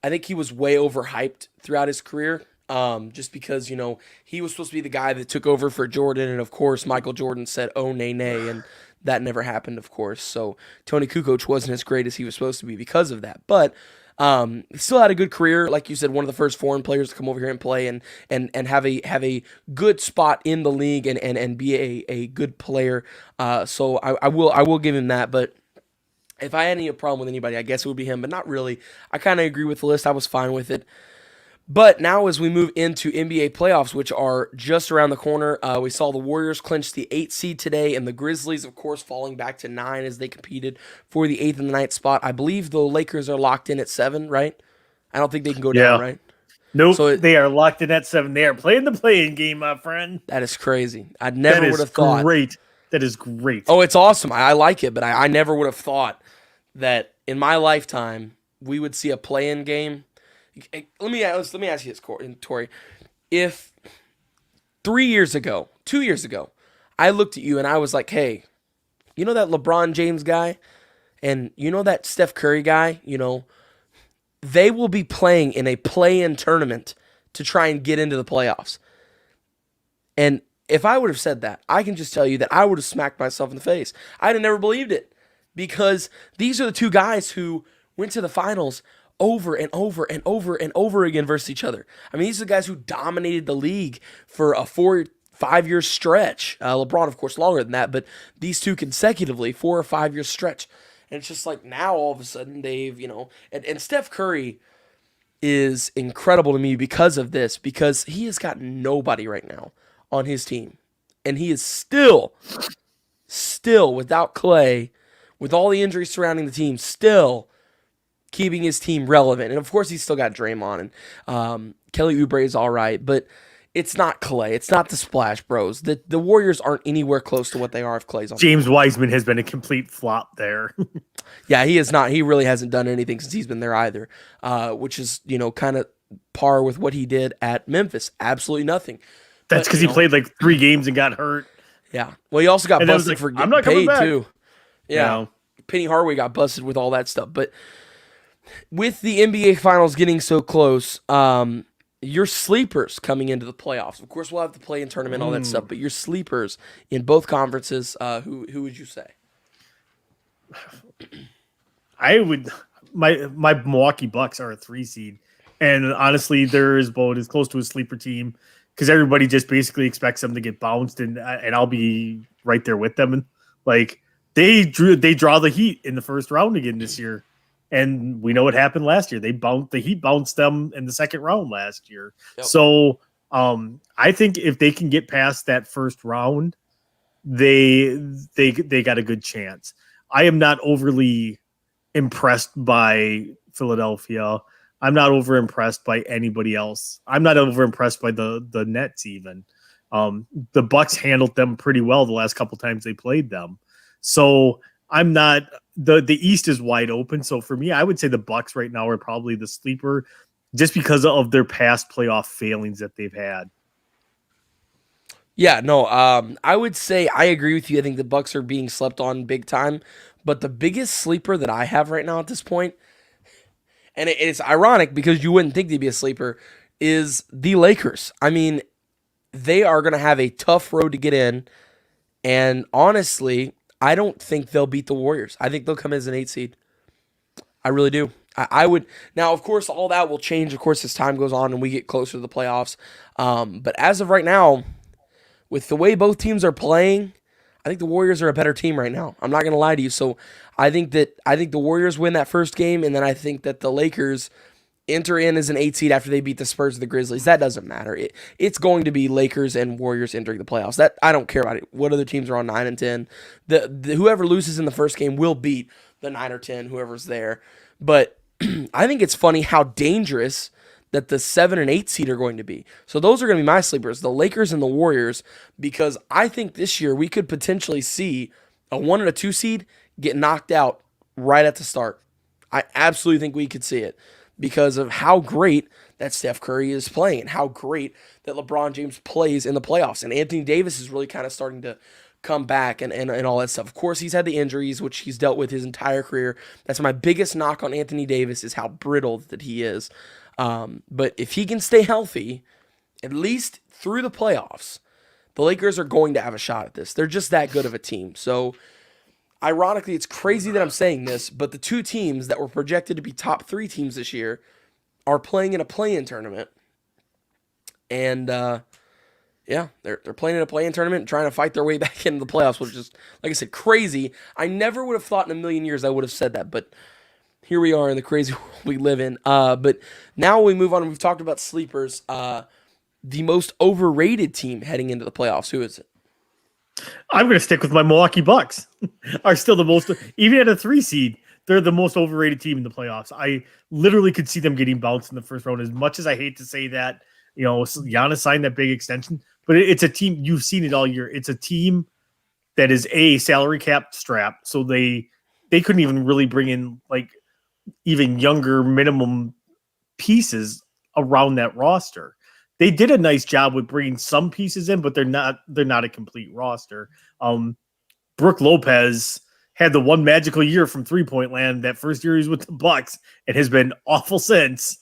I think he was way overhyped throughout his career. Just because, he was supposed to be the guy that took over for Jordan. And of course, Michael Jordan said, "Oh, nay, nay." And that never happened, of course. So Tony Kukoc wasn't as great as he was supposed to be because of that. But Still had a good career, like you said, one of the first foreign players to come over here and play and have a good spot in the league and be a good player. So I will give him that, but if I had any problem with anybody, I guess it would be him, but not really. I kind of agree with the list. I was fine with it. But now as we move into NBA playoffs, which are just around the corner, we saw the Warriors clinch the 8th seed today, and the Grizzlies, of course, falling back to 9 as they competed for the 8th and the 9th spot. I believe the Lakers are locked in at 7, right? I don't think they can go down, right? Nope, so they are locked in at 7. They are playing the play-in game, my friend. That is crazy. I never would have thought. That is great. Oh, it's awesome. I like it, but I never would have thought that in my lifetime we would see a play-in game. Let me ask you this, Tori. If 2 years ago, I looked at you and I was like, hey, you know that LeBron James guy and you know that Steph Curry guy, they will be playing in a play-in tournament to try and get into the playoffs. And if I would have said that, I can just tell you that I would have smacked myself in the face. I'd have never believed it because these are the two guys who went to the finals over and over and over and over again versus each other. I mean, these are the guys who dominated the league for a 4-5 year stretch. LeBron, of course, longer than that, but these two consecutively, 4 or 5 year stretch. And it's just like now all of a sudden they've, and Steph Curry is incredible to me because of this, because he has got nobody right now on his team. And he is still without Clay, with all the injuries surrounding the team, still keeping his team relevant. And of course, he's still got Draymond and Kelly Oubre is all right, but it's not Clay. It's not the Splash Bros. The Warriors aren't anywhere close to what they are if Clay's on. James Wiseman has been a complete flop there. Yeah, he is not. He really hasn't done anything since he's been there either, which is, kind of par with what he did at Memphis. Absolutely nothing. That's because he played like 3 games and got hurt. Yeah. Well, he also got busted for getting paid too. Yeah. Penny Hardaway got busted with all that stuff, but with the NBA Finals getting so close, your sleepers coming into the playoffs. Of course, we'll have to play in tournament, all that stuff. But your sleepers in both conferences, who would you say? I would. My Milwaukee Bucks are a 3 seed, and honestly, they're about as close to a sleeper team because everybody just basically expects them to get bounced, and I'll be right there with them. And like they draw the Heat in the first round again this year. And we know what happened last year. The Heat bounced them in the second round last year. Yep. So I think if they can get past that first round, they got a good chance. I am not overly impressed by Philadelphia. I'm not over impressed by anybody else. I'm not over impressed by the Nets even. The Bucks handled them pretty well the last couple times they played them. So I'm not. The East is wide open, so for me, I would say the Bucks right now are probably the sleeper, just because of their past playoff failings that they've had. Yeah, no, I would say I agree with you. I think the Bucks are being slept on big time, but the biggest sleeper that I have right now at this point, and it's ironic because you wouldn't think they'd be a sleeper, is the Lakers. I mean, they are going to have a tough road to get in, and honestly, I don't think they'll beat the Warriors. I think they'll come in as an 8 seed. I really do. I would. Now, of course, all that will change, of course, as time goes on and we get closer to the playoffs. But as of right now, with the way both teams are playing, I think the Warriors are a better team right now. I'm not going to lie to you. So I think the Warriors win that first game, and then I think that the Lakers enter in as an 8 seed after they beat the Spurs or the Grizzlies. That doesn't matter. It's going to be Lakers and Warriors entering the playoffs. That I don't care about it. What other teams are on 9 and 10? The whoever loses in the first game will beat the 9 or 10, whoever's there. But I think it's funny how dangerous that the 7 and 8 seed are going to be. So those are going to be my sleepers, the Lakers and the Warriors, because I think this year we could potentially see a 1 and a 2 seed get knocked out right at the start. I absolutely think we could see it, because of how great that Steph Curry is playing and how great that LeBron James plays in the playoffs. And Anthony Davis is really kind of starting to come back and all that stuff. Of course, he's had the injuries, which he's dealt with his entire career. That's my biggest knock on Anthony Davis, is how brittle that he is. But if he can stay healthy, at least through the playoffs, the Lakers are going to have a shot at this. They're just that good of a team. So ironically, it's crazy that I'm saying this, but the two teams that were projected to be top 3 teams this year are playing in a play-in tournament. And, yeah, they're playing in a play-in tournament and trying to fight their way back into the playoffs, which is, like I said, crazy. I never would have thought in a million years I would have said that, but here we are in the crazy world we live in. But now we move on. We've talked about sleepers. The most overrated team heading into the playoffs, who is it? I'm going to stick with my Milwaukee Bucks. Are still the most, even at a 3 seed, they're the most overrated team in the playoffs. I literally could see them getting bounced in the first round. As much as I hate to say that, Giannis signed that big extension, but it's a team, you've seen it all year. It's a team that is a salary cap strap. So they couldn't even really bring in like even younger minimum pieces around that roster. They did a nice job with bringing some pieces in, but they're not a complete roster. Brook Lopez had the one magical year from 3-point land that first year he was with the Bucks and has been awful since.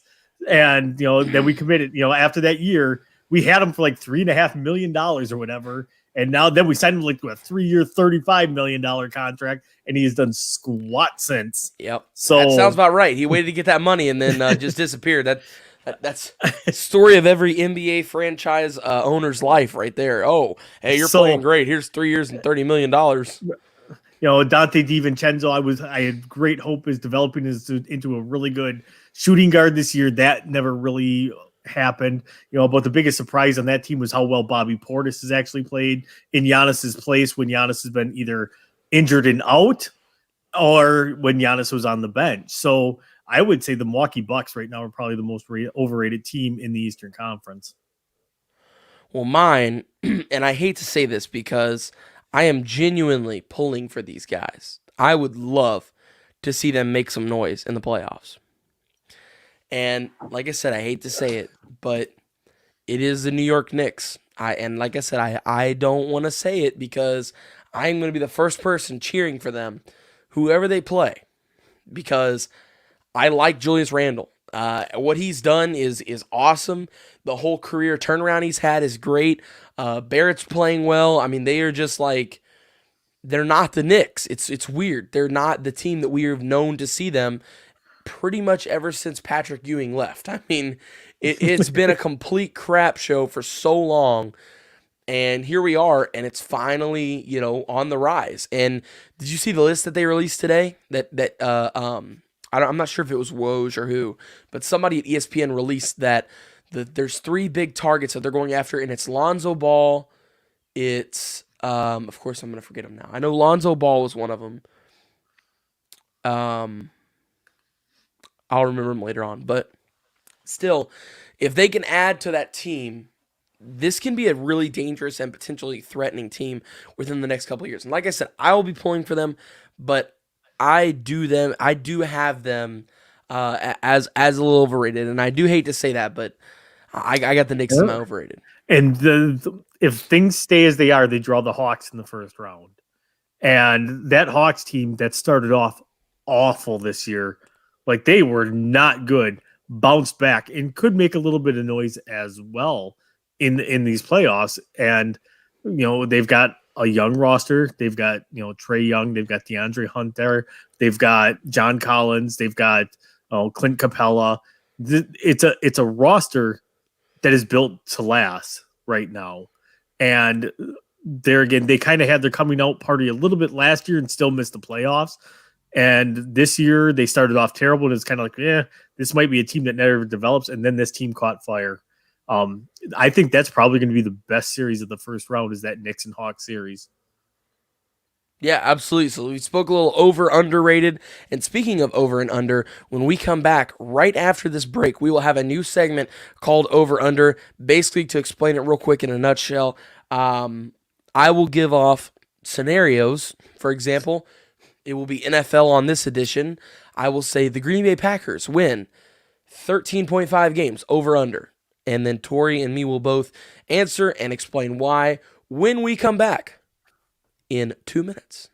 And, then we committed, after that year, we had him for like $3.5 million or whatever. And then we signed him like to a 3-year, $35 million contract, and he's done squat since. Yep. So that sounds about right. He waited to get that money and then just disappeared. That's the story of every NBA franchise owner's life right there. Oh, hey, you're playing great. Here's 3 years and $30 million. Dante DiVincenzo, I had great hope is developing into a really good shooting guard this year. That never really happened. But the biggest surprise on that team was how well Bobby Portis has actually played in Giannis's place when Giannis has been either injured and out or when Giannis was on the bench. So I would say the Milwaukee Bucks right now are probably the most overrated team in the Eastern Conference. Well, mine, and I hate to say this because I am genuinely pulling for these guys. I would love to see them make some noise in the playoffs. And like I said, I hate to say it, but it is the New York Knicks. Like I said, I don't want to say it because I'm going to be the first person cheering for them, whoever they play, because I like Julius Randle. What he's done is awesome. The whole career turnaround he's had is great. Barrett's playing well. I mean, they are just like, they're not the Knicks. It's weird. They're not the team that we have known to see them pretty much ever since Patrick Ewing left. I mean, it's been a complete crap show for so long. And here we are, and it's finally, on the rise. And did you see the list that they released today? I'm not sure if it was Woj or who, but somebody at ESPN released that there's 3 big targets that they're going after, and it's Lonzo Ball. It's, of course, I'm going to forget him now. I know Lonzo Ball was one of them. I'll remember him later on. But still, if they can add to that team, this can be a really dangerous and potentially threatening team within the next couple of years. And like I said, I will be pulling for them, but I do have them as a little overrated, and I do hate to say that, but I got the Knicks as my overrated. And if things stay as they are, they draw the Hawks in the first round, and that Hawks team that started off awful this year, like they were not good, bounced back and could make a little bit of noise as well in these playoffs. And they've got a young roster. They've got, Trae Young. They've got DeAndre Hunter. They've got John Collins. They've got Clint Capella. It's a roster that is built to last right now. And there again, they kind of had their coming out party a little bit last year and still missed the playoffs. And this year they started off terrible, and it's kind of like, this might be a team that never develops. And then this team caught fire. I think that's probably going to be the best series of the first round, is that Knicks and Hawks series. Yeah, absolutely. So we spoke a little over underrated. And speaking of over and under, when we come back right after this break, we will have a new segment called Over Under. Basically, to explain it real quick in a nutshell, I will give off scenarios. For example, it will be NFL on this edition. I will say the Green Bay Packers win 13.5 games, over under. And then Tori and me will both answer and explain why when we come back in 2 minutes.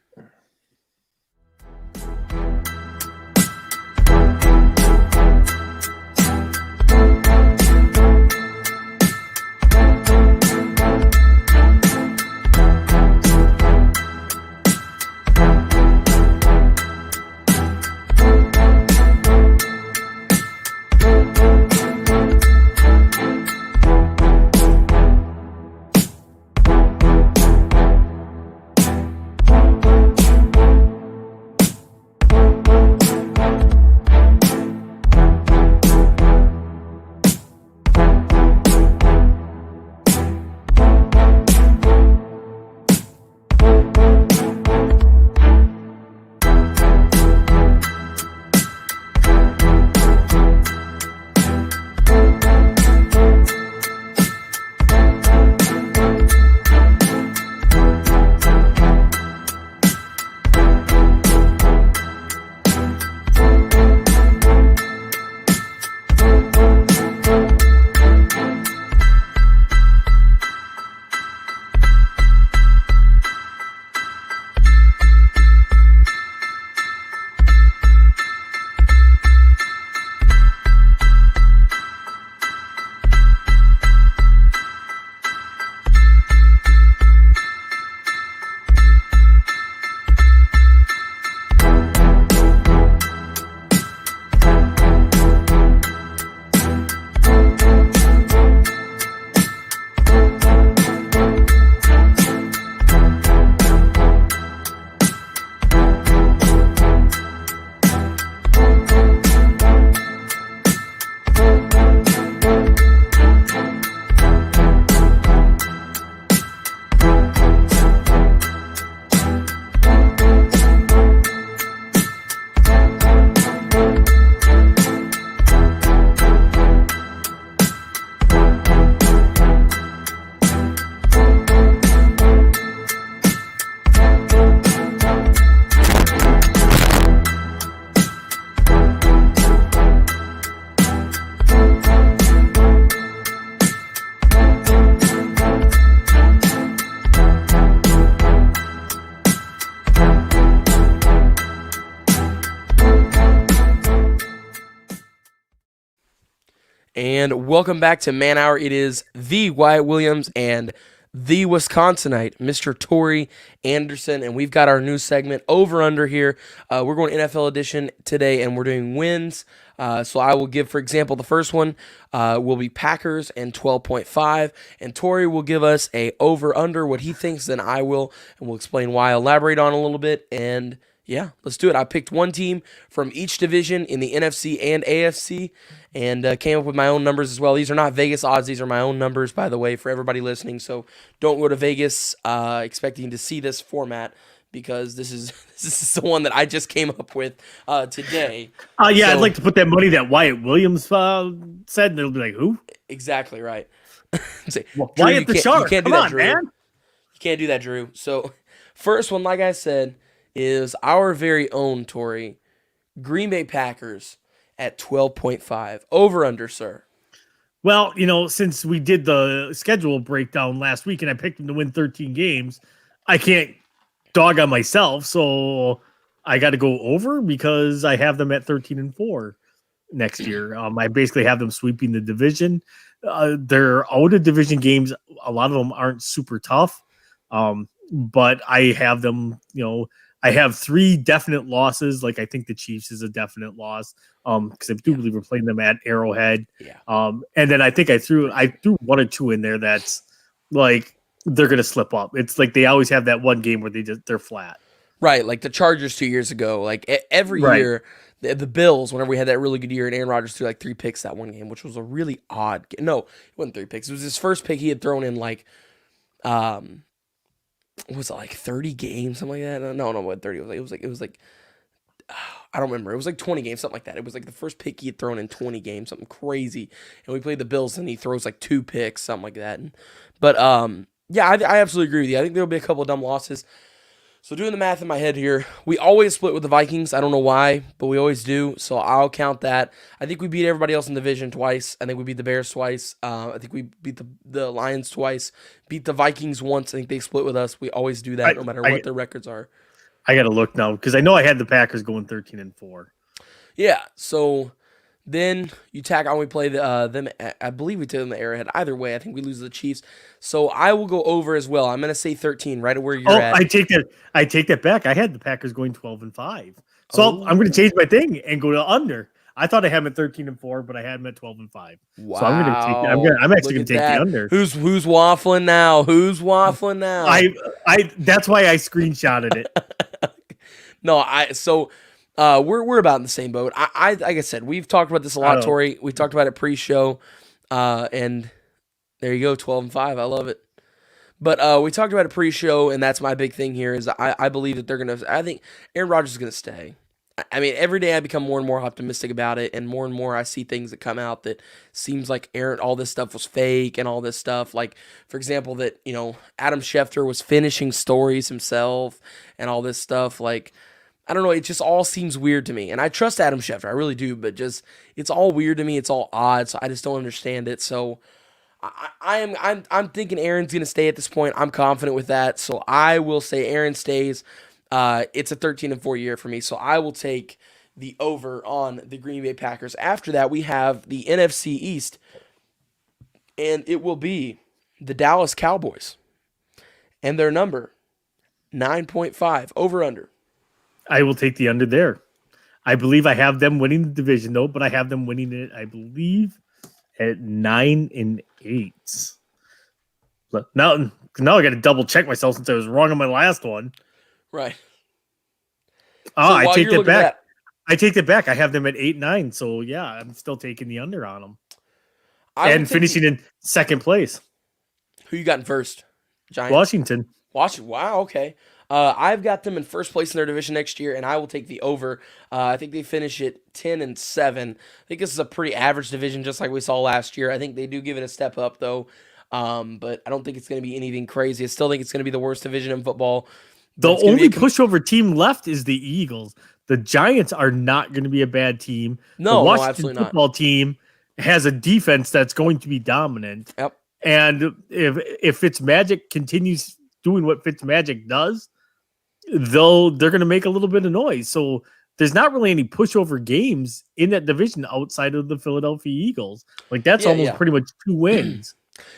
And welcome back to Man Hour. It is the Wyatt Williams and the Wisconsinite, Mr. Torrey Anderson, and we've got our new segment Over Under here. We're going NFL edition today, and we're doing wins. So I will give, for example, the first one will be Packers and 12.5, and Torrey will give us a Over Under what he thinks, then I will, and we'll explain why, elaborate on a little bit, and yeah, let's do it. I picked one team from each division in the NFC and AFC and came up with my own numbers as well. These are not Vegas odds. These are my own numbers, by the way, for everybody listening. So don't go to Vegas expecting to see this format because this is the one that I just came up with today. Yeah, so, I'd like to put that money that Wyatt Williams said, and they'll be like, who? Exactly right. Wyatt the Shark. You can't do Come that, on, Drew. man. You can't do that, Drew. So first one, like I said, is our very own Torrey, Green Bay Packers at 12.5. Over under, sir. Well, since we did the schedule breakdown last week and I picked them to win 13 games, I can't dog on myself, so I got to go over because I have them at 13-4 next year. I basically have them sweeping the division. Their out of division games, a lot of them aren't super tough, but I have them, I have 3 definite losses. Like I think the Chiefs is a definite loss because I do believe we're playing them at Arrowhead. Yeah. And then I think I threw 1 or 2 in there that's like they're gonna slip up. It's like they always have that one game where they're flat. Right, like the Chargers 2 years ago. Like every year, the Bills, whenever we had that really good year, and Aaron Rodgers threw like 3 picks that one game, which was a really odd game. No, it wasn't 3 picks. It was his first pick. He had thrown in like was it like 30 games, something like that? No, what 30 was. It was like I don't remember. It was like 20 games, something like that. It was like the first pick he had thrown in 20 games, something crazy. And we played the Bills, and he throws like 2 picks, something like that. But yeah, I absolutely agree with you. I think there'll be a couple of dumb losses. So doing the math in my head here, we always split with the Vikings. I don't know why, but we always do. So I'll count that. I think we beat everybody else in the division twice. I think we beat the Bears twice. I think we beat the Lions twice. Beat the Vikings once. I think they split with us. We always do that no matter what their records are. I got to look now because I know I had the Packers going 13-4. Yeah, so then you tack on, we play them, I believe we take them the Arrowhead. Either way, I think we lose to the Chiefs. So I will go over as well. I'm going to say 13, right at where you're at. I take that back. I had the Packers going 12-5. So I'm going to change my thing and go to under. I thought I had them at 13-4, but I had them at 12-5. Wow. So I'm going to take I'm actually going to take the under. Who's waffling now? Who's waffling now? That's why I screenshotted it. No, we're about in the same boat. I like I said, we've talked about this a lot, Torrey. We talked about it pre-show, and there you go, 12-5. I love it. But we talked about it pre-show, and that's my big thing here is I believe that they're gonna. I think Aaron Rodgers is gonna stay. I mean, every day I become more and more optimistic about it, and more I see things that come out that seems like all this stuff was fake and all this stuff. Like, for example, that Adam Schefter was finishing stories himself and all this stuff. Like, I don't know, it just all seems weird to me. And I trust Adam Schefter, I really do, but just it's all weird to me. It's all odd, so I just don't understand it. So I'm thinking Aaron's gonna stay at this point. I'm confident with that. So I will say Aaron stays. It's a 13-4 year for me, so I will take the over on the Green Bay Packers. After that, we have the NFC East, and it will be the Dallas Cowboys, and their number 9.5 over under. I will take the under there. I believe I have them winning the division though, but I have them winning it, I believe, at 9-8. Now I got to double check myself since I was wrong on my last one. Right. I take that back. I take that back. I have them at 8-9. So yeah, I'm still taking the under on them. And finishing in second place. Who you got in first? Giants? Washington. Wow, okay. I've got them in first place in their division next year, and I will take the over. I think they finish at 10-7. I think this is a pretty average division, just like we saw last year. I think they do give it a step up, though. But I don't think it's going to be anything crazy. I still think it's going to be the worst division in football. The only pushover team left is the Eagles. The Giants are not going to be a bad team. No, the Washington absolutely football not. team has a defense that's going to be dominant. Yep. And if Fitzmagic continues doing what Fitzmagic does, they're going to make a little bit of noise. So there's not really any pushover games in that division outside of the Philadelphia Eagles. Like that's almost pretty much 2 wins.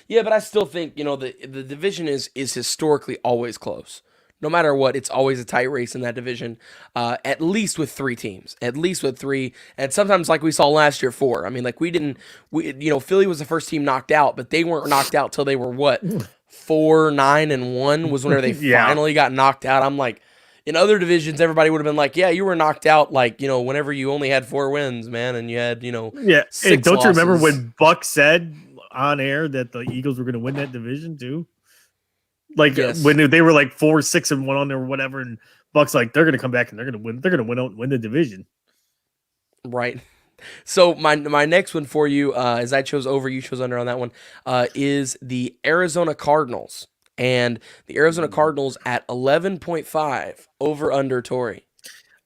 Yeah, but I still think, the division is historically always close. No matter what, it's always a tight race in that division, at least with 3 teams, at least with 3, and sometimes like we saw last year, 4. I mean, like Philly was the first team knocked out, but they weren't knocked out till they were what, 4-9-1 was whenever they finally got knocked out. I'm like, in other divisions, everybody would have been like, yeah, you were knocked out, like, whenever you only had 4 wins, man, and you had, 6 and don't losses. you remember when Buck said on air that the Eagles were going to win that division too? Like when they were like 4-6-1 on there or whatever, and Buck's like, they're going to come back and they're going to win. They're going to win out and win the division. Right. So my next one for you, as I chose over, you chose under on that one, is the Arizona Cardinals. And the Arizona Cardinals at 11.5 over under, Tori.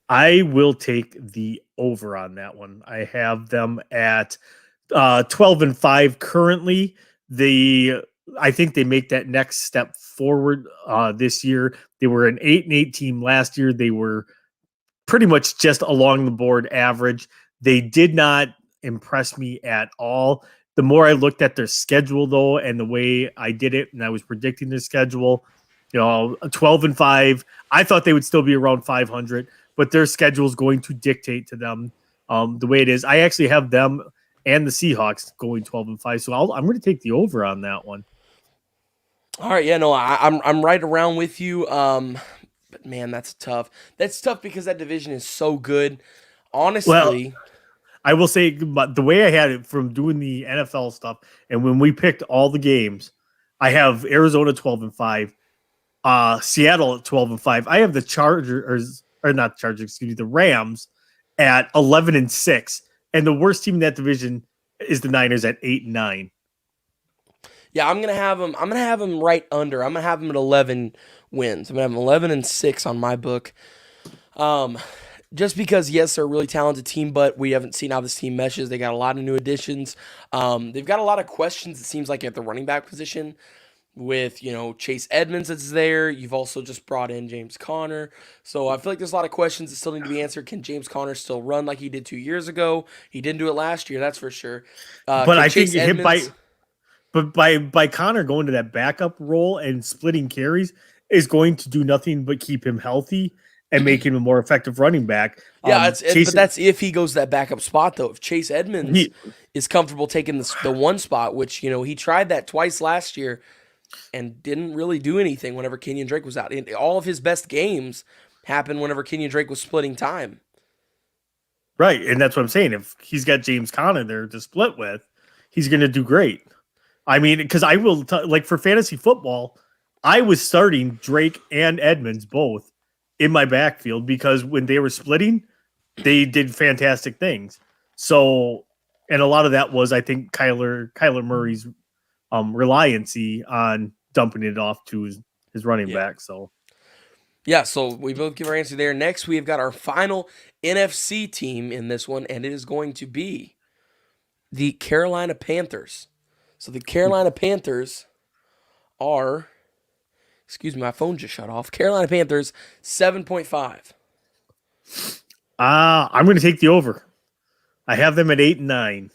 I will take the over on that one. I have them at 12-5 currently. I think they make that next step forward this year. They were an 8-8 team last year. They were pretty much just along the board average. They did not impress me at all. The more I looked at their schedule, though, and the way I did it, and I was predicting their schedule, 12-5, I thought they would still be around 500, but their schedule is going to dictate to them the way it is. I actually have them and the Seahawks going 12-5, so I'm going to take the over on that one. All right, yeah, no, I'm right around with you. But man, that's tough. That's tough because that division is so good. Honestly, I will say, but the way I had it from doing the NFL stuff, and when we picked all the games, I have Arizona 12-5, Seattle at 12-5. I have the the Rams at 11-6, and the worst team in that division is the Niners at 8-9. Yeah, I'm gonna have them right under. I'm gonna have them at 11 wins. I'm gonna have them 11-6 on my book. Just because, yes, they're a really talented team, but we haven't seen how this team meshes. They got a lot of new additions. They've got a lot of questions, it seems like, at the running back position with, Chase Edmonds that's there. You've also just brought in James Conner. So I feel like there's a lot of questions that still need to be answered. Can James Conner still run like he did 2 years ago? He didn't do it last year, that's for sure. But I think by Conner going to that backup role and splitting carries is going to do nothing but keep him healthy and make him a more effective running back. Yeah, but that's if he goes to that backup spot, though. If Chase Edmonds is comfortable taking the one spot, which, he tried that twice last year and didn't really do anything whenever Kenyon Drake was out. And all of his best games happened whenever Kenyon Drake was splitting time. Right, and that's what I'm saying. If he's got James Conner there to split with, he's going to do great. I mean, because I will, like for fantasy football, I was starting Drake and Edmonds both in my backfield because when they were splitting, they did fantastic things. So, and a lot of that was, I think, Kyler Murray's reliancy on dumping it off to his running back. So, yeah, so we both give our answer there. Next, we've got our final NFC team in this one, and it is going to be the Carolina Panthers. So the Carolina Panthers are, excuse me, my phone just shut off. Carolina Panthers, 7.5. I'm going to take the over. I have them at 8-9.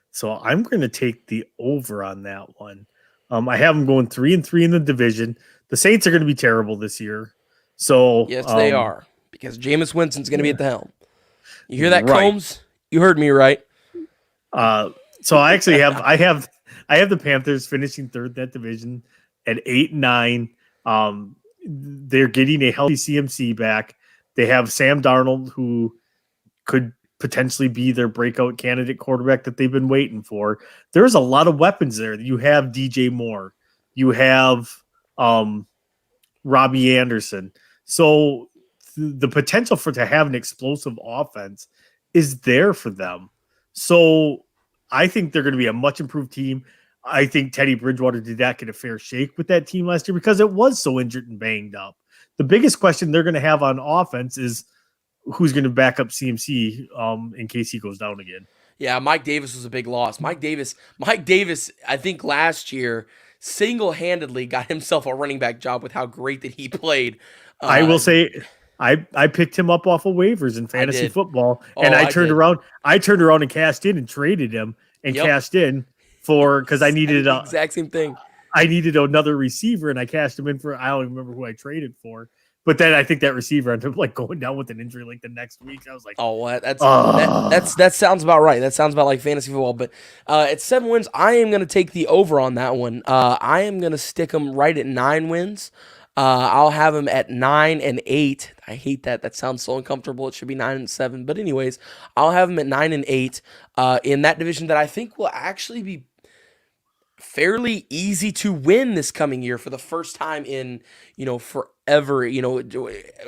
So I'm going to take the over on that one. I have them going 3-3 in the division. The Saints are going to be terrible this year. So yes, they are, because Jameis Winston's going to be at the helm. You hear that, Combs? You heard me right. So I actually have the Panthers finishing third in that division at 8-9. They're getting a healthy CMC back. They have Sam Darnold, who could potentially be their breakout candidate quarterback that they've been waiting for. There's a lot of weapons there. You have DJ Moore. You have Robbie Anderson. So the potential to have an explosive offense is there for them. So I think they're going to be a much improved team. I think Teddy Bridgewater did not get a fair shake with that team last year because it was so injured and banged up. The biggest question they're going to have on offense is who's going to back up CMC in case he goes down again. Yeah, Mike Davis was a big loss. Mike Davis, I think last year single-handedly got himself a running back job with how great that he played. I will say I picked him up off of waivers in fantasy did. football, Oh, and I did. I turned around and cashed in and traded him and Yep. cashed in because I did needed the exact same thing. I needed another receiver, and I cashed him in for I don't even remember who I traded for. But then I think that receiver ended up like going down with an injury like the next week. I was like, Oh, what? That sounds about right. That sounds about like fantasy football. But at 7 wins, I am going to take the over on that one. I am going to stick them right at 9 wins. I'll have them at 9 and 8. I hate that. That sounds so uncomfortable. It should be 9 and 7. But anyways, I'll have them at 9 and 8 in that division that I think will actually be fairly easy to win this coming year for the first time in, forever,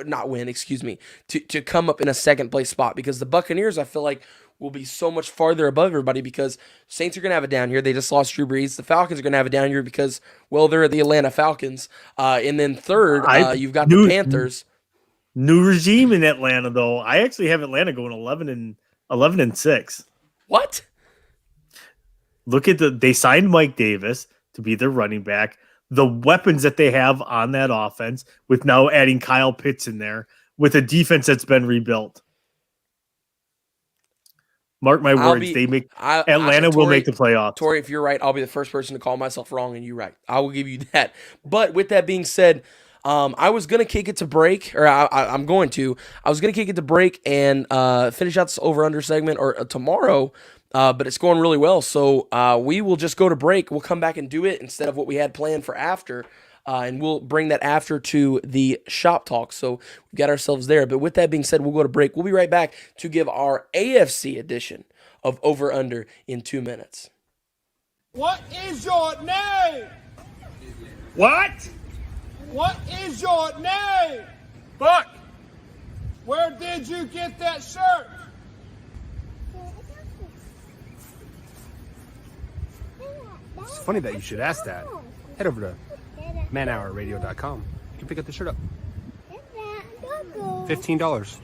not win, excuse me, to come up in a second place spot, because the Buccaneers, I feel like, will be so much farther above everybody because Saints are going to have a down year. They just lost Drew Brees. The Falcons are going to have a down year because, well, they're the Atlanta Falcons. And then third, you've got the Panthers. New regime in Atlanta, though. I actually have Atlanta going 11 and 6. What? Look at they signed Mike Davis to be their running back. The weapons that they have on that offense, with now adding Kyle Pitts in there, with a defense that's been rebuilt. Mark my words, Atlanta will make the playoffs. Tori, if you're right, I'll be the first person to call myself wrong, and you're right. I will give you that. But with that being said, I was going to kick it to break, or I'm going to. I was going to kick it to break and finish out this over-under segment or tomorrow, but it's going really well. So we will just go to break. We'll come back and do it instead of what we had planned for after. And we'll bring that after to the shop talk. So we got ourselves there. But with that being said, we'll go to break. We'll be right back to give our AFC edition of Over Under in 2 minutes. What is your name? What? What is your name? Buck. Where did you get that shirt? It's funny that you should ask that. Head over to manhourradio.com. You can pick up the shirt up. $15.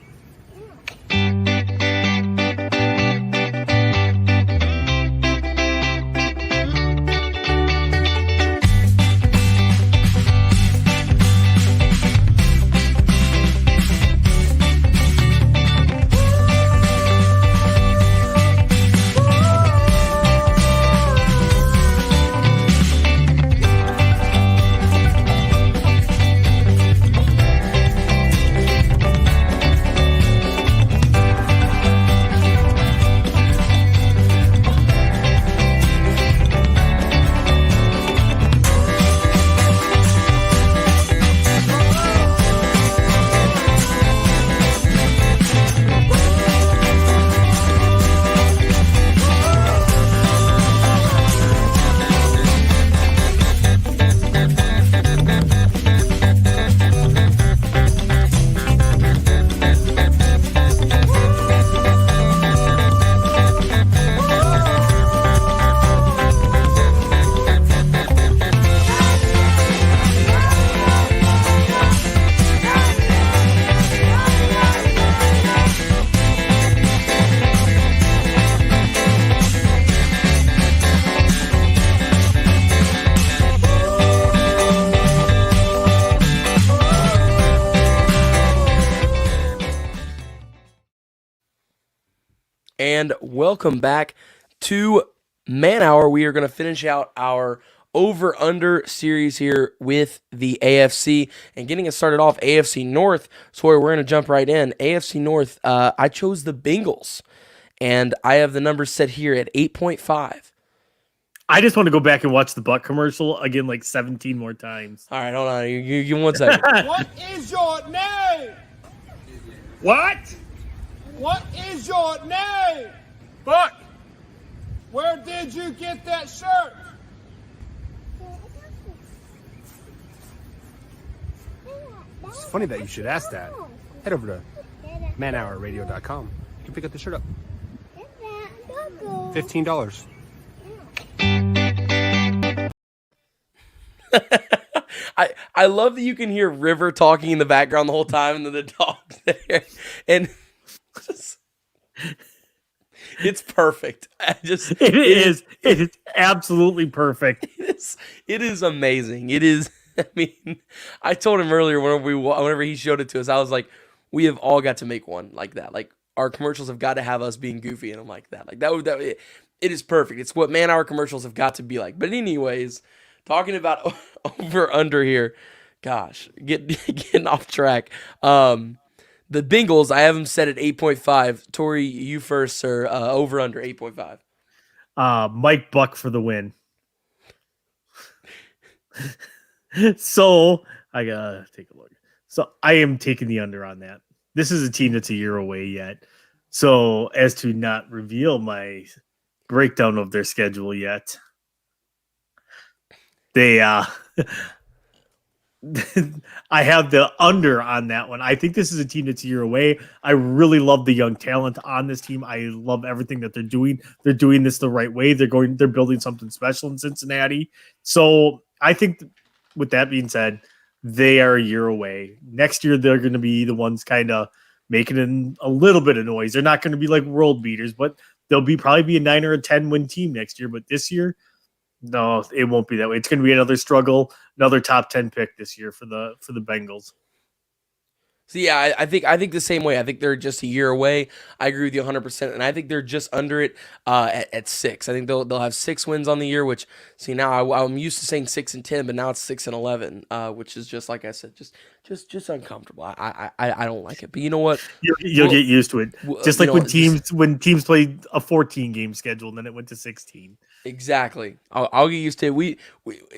And welcome back to Man Hour. We are going to finish out our over-under series here with the AFC. And getting us started off, AFC North. So we're going to jump right in. AFC North, I chose the Bengals. And I have the numbers set here at 8.5. I just want to go back and watch the Buck commercial again like 17 more times. All right, hold on. You give me 1 second. What is your name? What? What is your name? Buck. Where did you get that shirt? It's funny that you should ask that. Head over to manhourradio.com. You can pick up the shirt up. $15. I love that you can hear River talking in the background the whole time and then the dog's there. And just, it's perfect. It is absolutely perfect. It is amazing. It is. I mean, I told him earlier whenever he showed it to us, I was like, we have all got to make one like that. Like our commercials have got to have us being goofy and I'm like that. Like it is perfect. It's what man hour commercials have got to be like. But anyways, talking about over under here, gosh, getting off track. The Bengals, I have them set at 8.5. Tori, you first, sir. Over under 8.5. Mike Buck for the win. So I gotta take a look. So I am taking the under on that. This is a team that's a year away yet. So as to not reveal my breakdown of their schedule yet, they I have the under on that one. I think this is a team that's a year away. I really love the young talent on this team. I love everything that they're doing. They're doing this the right way. They're building something special in Cincinnati. So I think with that being said, they are a year away. Next year, they're going to be the ones kind of making a little bit of noise. They're not going to be like world beaters, but they'll probably be a 9 or a 10 win team next year. But this year, no, it won't be that way. It's going to be another struggle, another top 10 pick this year for the Bengals. So yeah, I think the same way. I think they're just a year away. I agree with you 100%, and I think they're just under it at 6. I think they'll have 6 wins on the year. Which now I'm used to saying 6 and 10, but now it's 6 and 11, which is just like I said, just uncomfortable. I don't like it. But you know what? You'll get used to it. Just like when teams played a 14 game schedule and then it went to 16. Exactly. I'll get used to it. We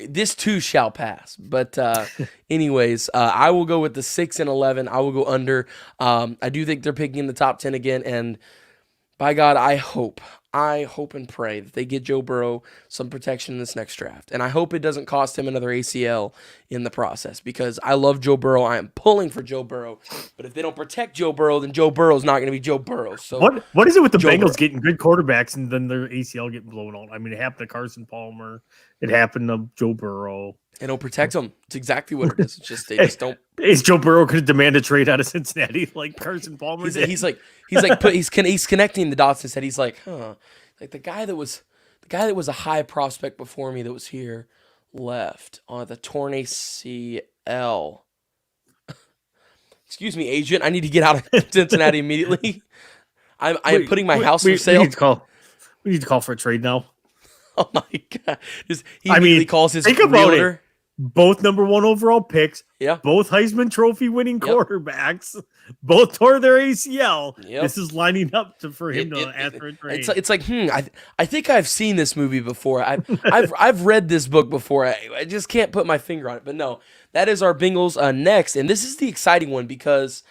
this too shall pass. But anyways, I will go with the 6 and 11. I will go under. I do think they're picking in the top 10 again, and by God, I hope and pray that they get Joe Burrow some protection in this next draft. And I hope it doesn't cost him another ACL in the process, because I love Joe Burrow. I am pulling for Joe Burrow. But if they don't protect Joe Burrow, then Joe Burrow's not going to be Joe Burrow. So what is it with the Joe Bengals Burrow getting good quarterbacks and then their ACL getting blown out? I mean, it happened to Carson Palmer. It happened to Joe Burrow. They don't protect him. It's exactly what it is. It's just they just don't. Is Joe Burrow going to demand a trade out of Cincinnati like Carson Palmer did? He's connecting the dots and said he's like, like the guy that was a high prospect before me that was here left on the torn ACL. Excuse me, agent. I need to get out of Cincinnati immediately. I am putting my house for sale. We need to call for a trade now. Oh my God! He immediately calls his realtor. Both number 1 overall picks. Yeah. Both Heisman Trophy winning quarterbacks. Both tore their ACL. Yep. This is lining up for him to ask for a trade. It's like I think I've seen this movie before. I've read this book before. I just can't put my finger on it. But no, that is our Bengals next, and this is the exciting one because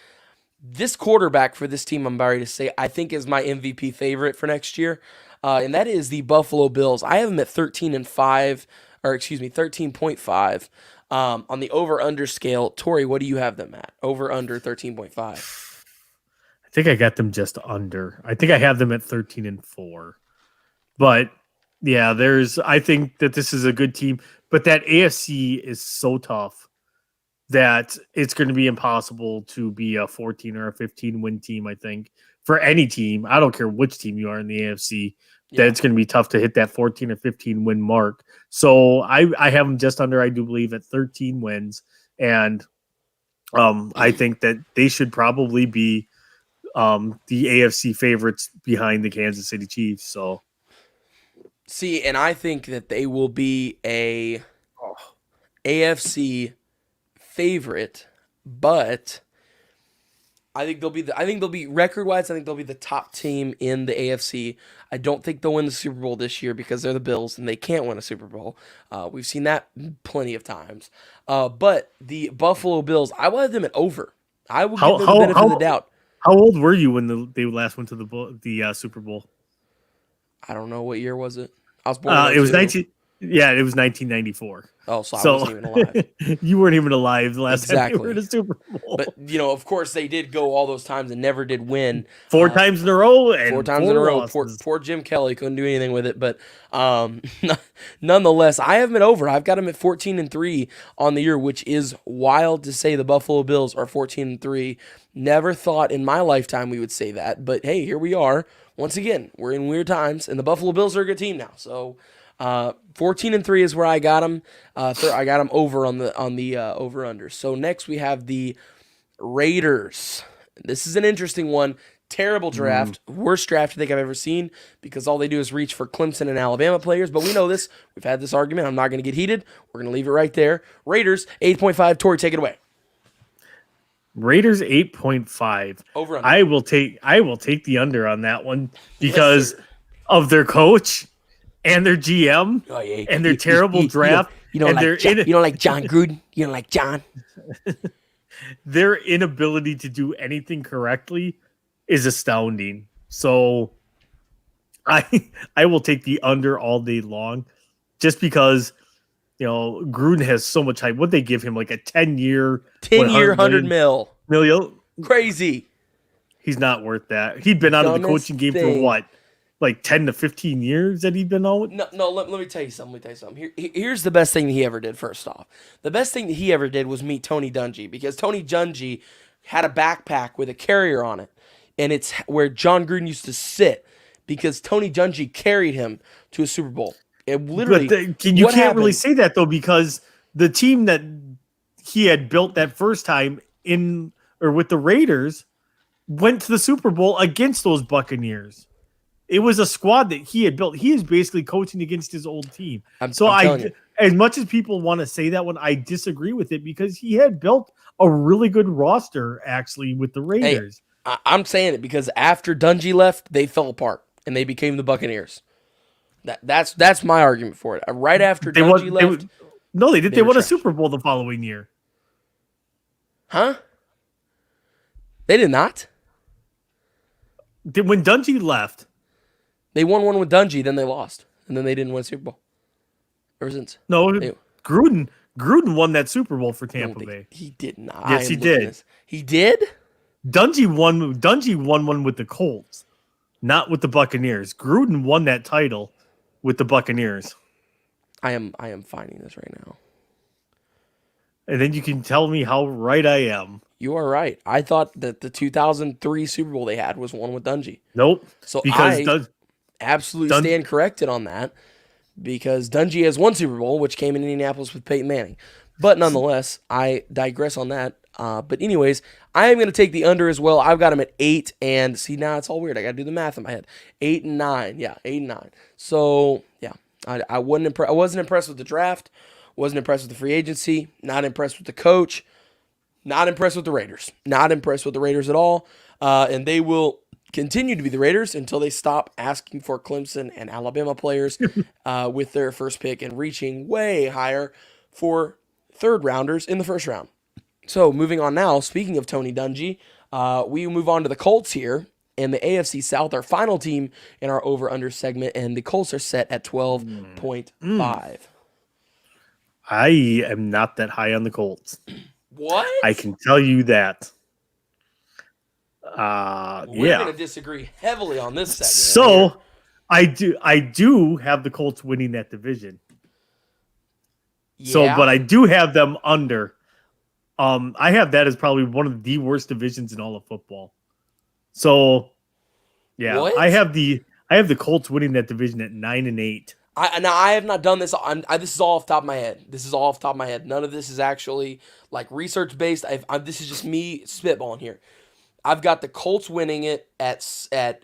this quarterback for this team, I'm sorry to say, I think is my MVP favorite for next year, and that is the Buffalo Bills. I have them at 13.5. On the over-under scale. Tori, what do you have them at? Over-under 13.5. I think I got them just under. I think I have them at 13.4. But, yeah, I think that this is a good team. But that AFC is so tough that it's going to be impossible to be a 14 or a 15-win team, I think. For any team, I don't care which team you are in the AFC. That it's going to be tough to hit that 14 or 15 win mark. So I have them just under, I do believe, at 13 wins. And I think that they should probably be the AFC favorites behind the Kansas City Chiefs. So, see, and I think that they will be a AFC favorite, but I think they'll be record-wise. I think they'll be the top team in the AFC. I don't think they'll win the Super Bowl this year because they're the Bills and they can't win a Super Bowl. We've seen that plenty of times. But the Buffalo Bills, I will have them at over. I will give them the benefit of the doubt. How old were you when they last went to the Super Bowl? I don't know. What year was it? I was born. It was 1994. Oh, so I wasn't even alive. You weren't even alive the last time they were in a Super Bowl. But, of course, they did go all those times and never did win. 4 times in a row. And 4 times in a row. Poor Jim Kelly couldn't do anything with it. But nonetheless, I have them at over. I've got them at 14-3 on the year, which is wild to say the Buffalo Bills are 14-3. Never thought in my lifetime we would say that. But, hey, here we are. Once again, we're in weird times, and the Buffalo Bills are a good team now. So 14-3 is where I got them. I got them over on the over under. So next we have the Raiders, This is an interesting one. Terrible draft. Worst draft I think I've ever seen because all they do is reach for Clemson and Alabama players. But we know this. We've had this argument. I'm not going to get heated. We're going to leave it right there. Raiders, 8.5. Tori, take it away. Raiders 8.5. Over under. I will take the under on that one because Yes, of their coach and their GM Oh, yeah. and their terrible draft. You don't and like John, you don't like John Gruden. You don't like John. Their inability to do anything correctly is astounding. So I will take the under all day long just because Gruden has so much hype. What they give him, like a 10-year 100 mil. million. Crazy. He's not worth that. He'd been out of the Dumbest coaching game thing. for what? Like 10 to 15 years that he'd been out? No. Let me tell you something. Here's the best thing that he ever did. First off, the best thing that he ever did was meet Tony Dungy because Tony Dungy had a backpack with a carrier on it, and it's where John Gruden used to sit because Tony Dungy carried him to a Super Bowl. It literally. You can't really say that though because the team that he had built that first time with the Raiders went to the Super Bowl against those Buccaneers. It was a squad that he had built. He is basically coaching against his old team. As much as people want to say that one, I disagree with it because he had built a really good roster actually with the Raiders. Hey, I'm saying it because after Dungy left, they fell apart and they became the Buccaneers. That's my argument for it. Right after Dungy left. No, they did. They won trash. a Super Bowl the following year. Huh? They did not. When Dungy left. They won one with Dungy, then they lost. And then they didn't win a Super Bowl. Ever since. No, Gruden won that Super Bowl for Tampa Bay. He did not. Yes, he did. He did? Dungy won one with the Colts, not with the Buccaneers. Gruden won that title with the Buccaneers. I am finding this right now. And then you can tell me how right I am. You are right. I thought that the 2003 Super Bowl they had was one with Dungy. Nope. So because absolutely stand corrected on that because Dungy has one Super Bowl, which came in Indianapolis with Peyton Manning. But nonetheless, I digress on that. But anyways, I am going to take the under as well. I've got him at 8. And see, now it's all weird. I got to do the math in my head. 8 and 9. Yeah, 8 and 9. So, yeah, I wasn't impressed with the draft. Wasn't impressed with the free agency. Not impressed with the coach. Not impressed with the Raiders. Not impressed with the Raiders at all. And they will continue to be the Raiders until they stop asking for Clemson and Alabama players with their first pick and reaching way higher for third rounders in the first round. So moving on now, speaking of Tony Dungy, we move on to the Colts here in the AFC South, our final team in our over-under segment, and the Colts are set at 12.5. I am not that high on the Colts. What? I can tell you that. We're going to disagree heavily on this segment. So, I do have the Colts winning that division. Yeah. So, but I do have them under. I have that as probably one of the worst divisions in all of football. So, yeah, What? I have the Colts winning that division at 9-8. I have not done this. This is all off the top of my head. None of this is actually like research based. This is just me spitballing here. I've got the Colts winning it at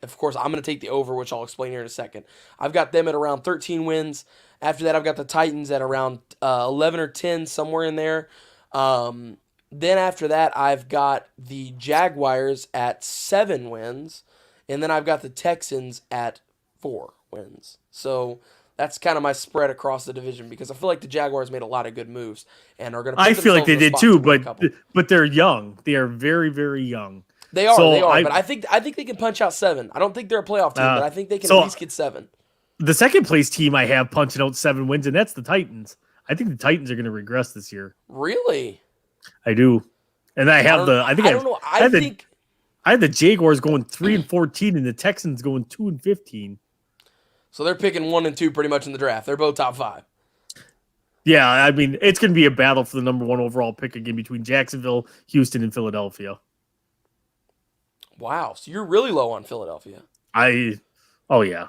of course, I'm going to take the over, which I'll explain here in a second. I've got them at around 13 wins. After that, I've got the Titans at around 11 or 10, somewhere in there. Then after that, I've got the Jaguars at 7 wins. And then I've got the Texans at 4 wins. So that's kind of my spread across the division because I feel like the Jaguars made a lot of good moves and are going to. I feel like they did too, but they're young. They are very, very young. They are. But I think they can punch out 7. I don't think they're a playoff team, but I think they can at least get 7. The second place team I have punching out 7 wins, and that's the Titans. I think the Titans are going to regress this year. Really? I do, and I have I had the Jaguars going 3-14, and the Texans going 2-15. So they're picking 1 and 2 pretty much in the draft. They're both top 5. Yeah, I mean it's going to be a battle for the number 1 overall pick again between Jacksonville, Houston, and Philadelphia. Wow, so you're really low on Philadelphia. Oh yeah.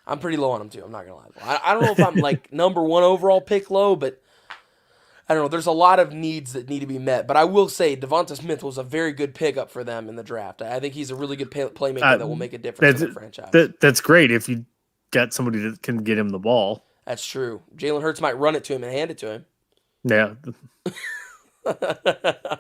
I'm pretty low on them too. I'm not gonna lie. I don't know if I'm like number 1 overall pick low, but I don't know. There's a lot of needs that need to be met, but I will say Devonta Smith was a very good pickup for them in the draft. I think he's a really good playmaker that will make a difference in the franchise. That's great if you got somebody that can get him the ball. That's true. Jalen Hurts might run it to him and hand it to him. Yeah.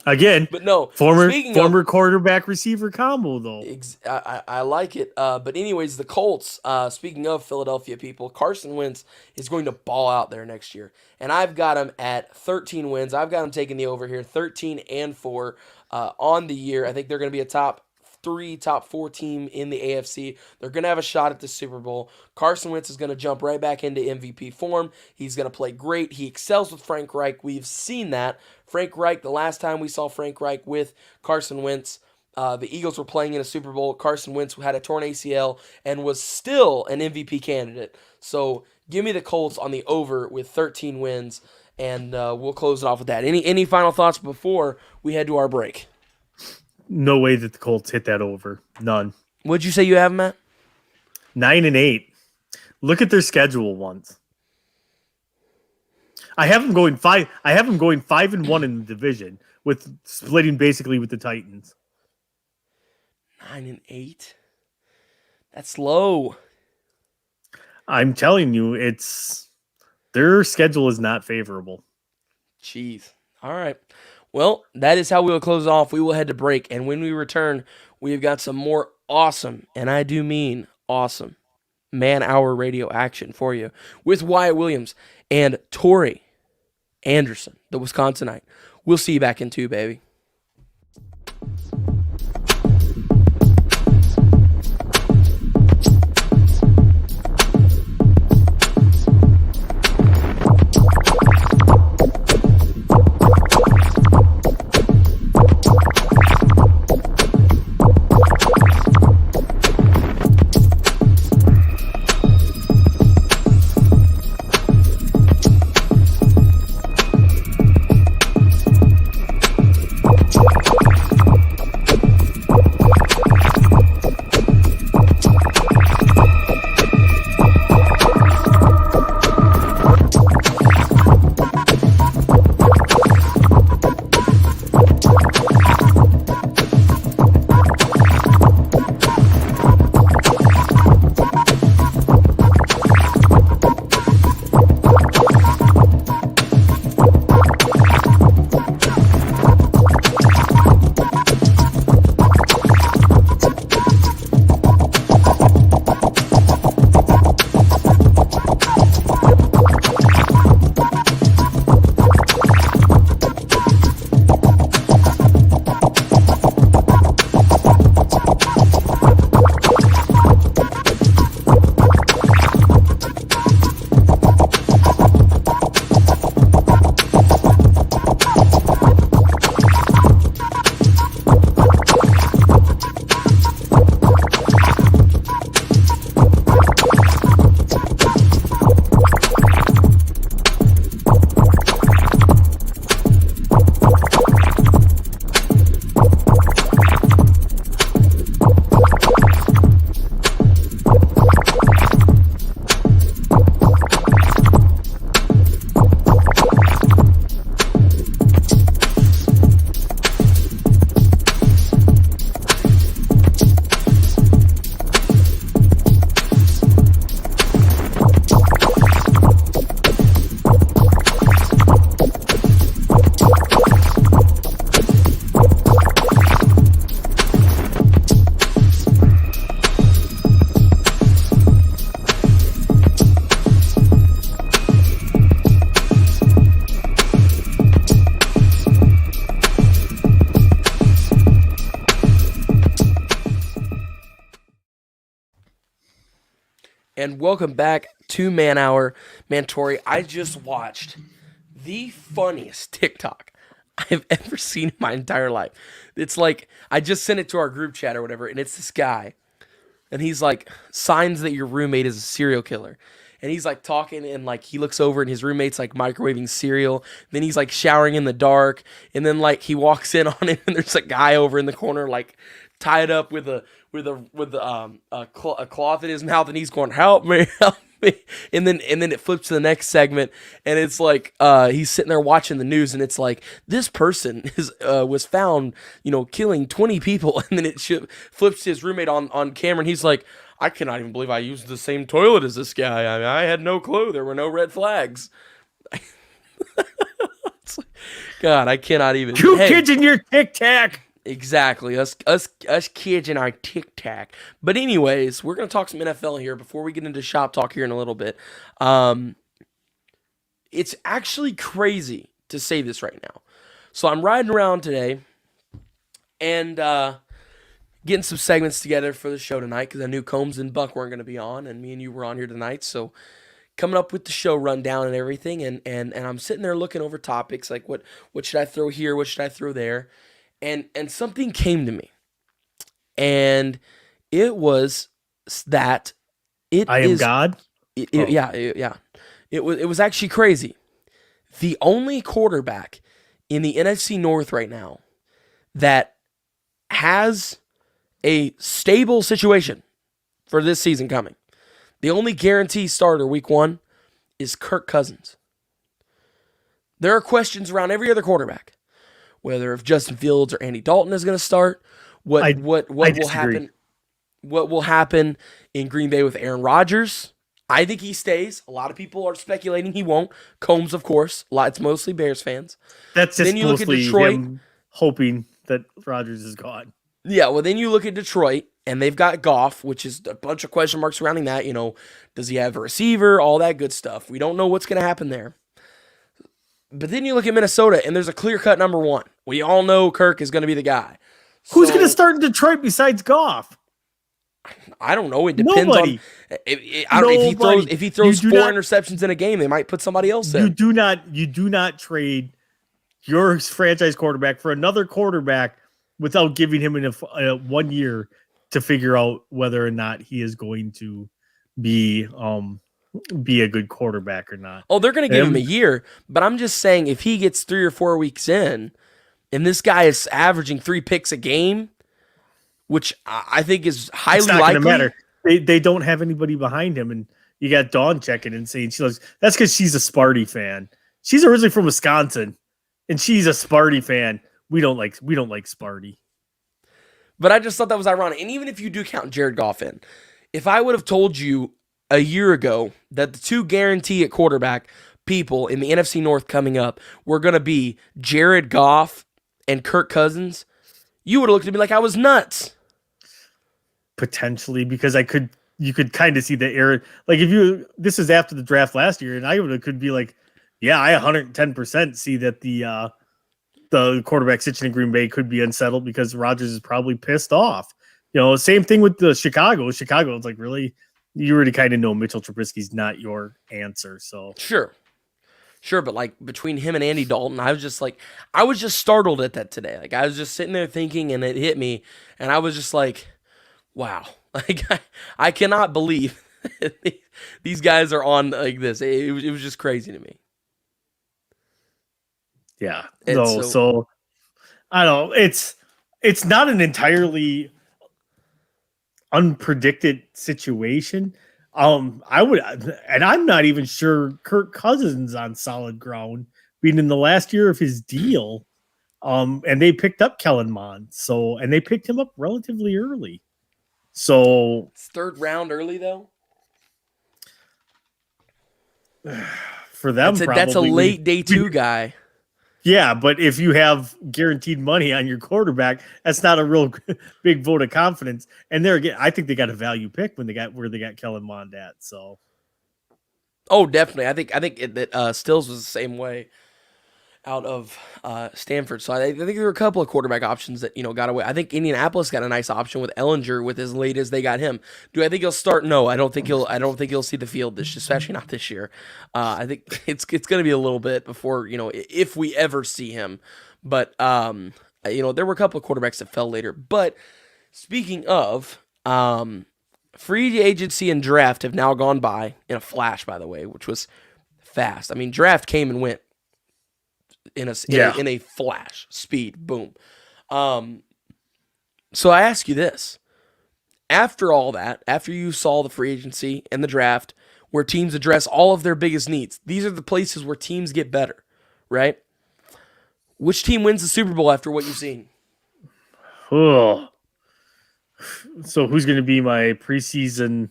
Again, but no. Former quarterback receiver combo though. I like it. But anyways, the Colts. Speaking of Philadelphia people, Carson Wentz is going to ball out there next year, and I've got him at 13 wins. I've got him taking the over here, 13-4 on the year. I think they're going to be a top 3, top 4 team in the AFC. They're going to have a shot at the Super Bowl. Carson Wentz is going to jump right back into MVP form. He's going to play great. He excels with Frank Reich. We've seen that. Frank Reich, the last time we saw Frank Reich with Carson Wentz, the Eagles were playing in a Super Bowl. Carson Wentz had a torn ACL and was still an MVP candidate. So give me the Colts on the over with 13 wins, and we'll close it off with that. Any final thoughts before we head to our break? No way that the Colts hit that over. None. What'd you say you have, Matt? 9-8. Look at their schedule once. I have them going 5. I have them going 5-1 in the division, with splitting basically with the Titans. 9-8. That's low. I'm telling you, their schedule is not favorable. Jeez. All right. Well, that is how we will close off. We will head to break, and when we return, we've got some more awesome, and I do mean awesome, man-hour radio action for you with Wyatt Williams and Torrey Anderson, the Wisconsinite. We'll see you back in 2, baby. And welcome back to Man Hour. Man, Tori, I just watched the funniest TikTok I've ever seen in my entire life. It's like, I just sent it to our group chat or whatever, and it's this guy. And he's like, signs that your roommate is a serial killer. and he's like talking, and like he looks over and his roommate's like microwaving cereal. Then he's like showering in the dark, and then like he walks in on him, and there's a guy over in the corner like tied up with a cloth in his mouth, and he's going, "Help me, help me!" And then it flips to the next segment, and it's like he's sitting there watching the news, and it's like this person was found, killing 20 people, and then it flips to his roommate on camera, and he's like, "I cannot even believe I used the same toilet as this guy. I mean, I had no clue. There were no red flags." God, I cannot even. Two kids in your Tic Tac. Exactly, us kids in our Tic Tac. But anyways, we're gonna talk some NFL here before we get into shop talk here in a little bit. It's actually crazy to say this right now. So I'm riding around today and getting some segments together for the show tonight because I knew Combs and Buck weren't gonna be on, and me and you were on here tonight. So coming up with the show rundown and everything, and I'm sitting there looking over topics like what should I throw here, what should I throw there. And something came to me, and it was that I am God. Yeah. It was actually crazy. The only quarterback in the NFC North right now that has a stable situation for this season coming, the only guarantee starter week 1 is Kirk Cousins. There are questions around every other quarterback, whether if Justin Fields or Andy Dalton is going to start, what will happen? What will happen in Green Bay with Aaron Rodgers? I think he stays. A lot of people are speculating he won't. Combs, of course. It's mostly Bears fans. That's just then you mostly look at Detroit, him hoping that Rodgers is gone. Yeah, well, then you look at Detroit, and they've got Goff, which is a bunch of question marks surrounding that. Does he have a receiver? All that good stuff. We don't know what's going to happen there. But then you look at Minnesota, and there's a clear-cut number 1. We all know Kirk is going to be the guy. Who's going to start in Detroit besides Goff? I don't know. It depends Nobody. on if he throws 4 interceptions in a game, they might put somebody else in. You do not trade your franchise quarterback for another quarterback without giving him 1 year to figure out whether or not he is going to be a good quarterback or not. Oh, they're going to give him a year, but I'm just saying if he gets 3 or 4 weeks in, and this guy is averaging 3 picks a game, which I think is highly it's not likely. Gonna matter. They don't have anybody behind him, and you got Dawn checking and saying that's because she's a Sparty fan. She's originally from Wisconsin, and she's a Sparty fan. We don't like Sparty. But I just thought that was ironic. And even if you do count Jared Goff in, if I would have told you a year ago that the 2 guarantee at quarterback people in the NFC North coming up were going to be Jared Goff and Kirk Cousins, you would have looked at me like I was nuts. Potentially, because you could kind of see the error. Like this is after the draft last year, and I could be like, yeah, I 110% see that the quarterback situation in Green Bay could be unsettled because Rodgers is probably pissed off. Same thing with the Chicago. Chicago, it's like, really, you already kind of know Mitchell Trubisky's not your answer. So Sure, but like between him and Andy Dalton, I was just startled at that today. Like I was just sitting there thinking, and it hit me, and I was just like, wow, like I cannot believe these guys are on like this. It was just crazy to me. Yeah. So I don't know. It's not an entirely unpredicted situation. I'm not even sure Kirk Cousins on solid ground, being in the last year of his deal. And they picked up Kellen Mond. And they picked him up relatively early. So it's 3rd round early though. For them, that's a late day 2 guy. Yeah, but if you have guaranteed money on your quarterback, that's not a real big vote of confidence. And there again, I think they got a value pick when they got Kellen Mond at. So, oh, definitely. I think that Stills was the same way out of Stanford. So I think there were a couple of quarterback options that got away. I think Indianapolis got a nice option with Ellinger with as late as they got him. Do I think he'll start? No, I don't think he'll see the field especially not this year. I think it's going to be a little bit before if we ever see him. But there were a couple of quarterbacks that fell later. But speaking of, free agency and draft have now gone by in a flash, by the way, which was fast. I mean, draft came and went in a flash, speed, boom. So I ask you this. After all that, after you saw the free agency and the draft, where teams address all of their biggest needs, these are the places where teams get better, right? Which team wins the Super Bowl after what you've seen? Oh. So who's going to be my preseason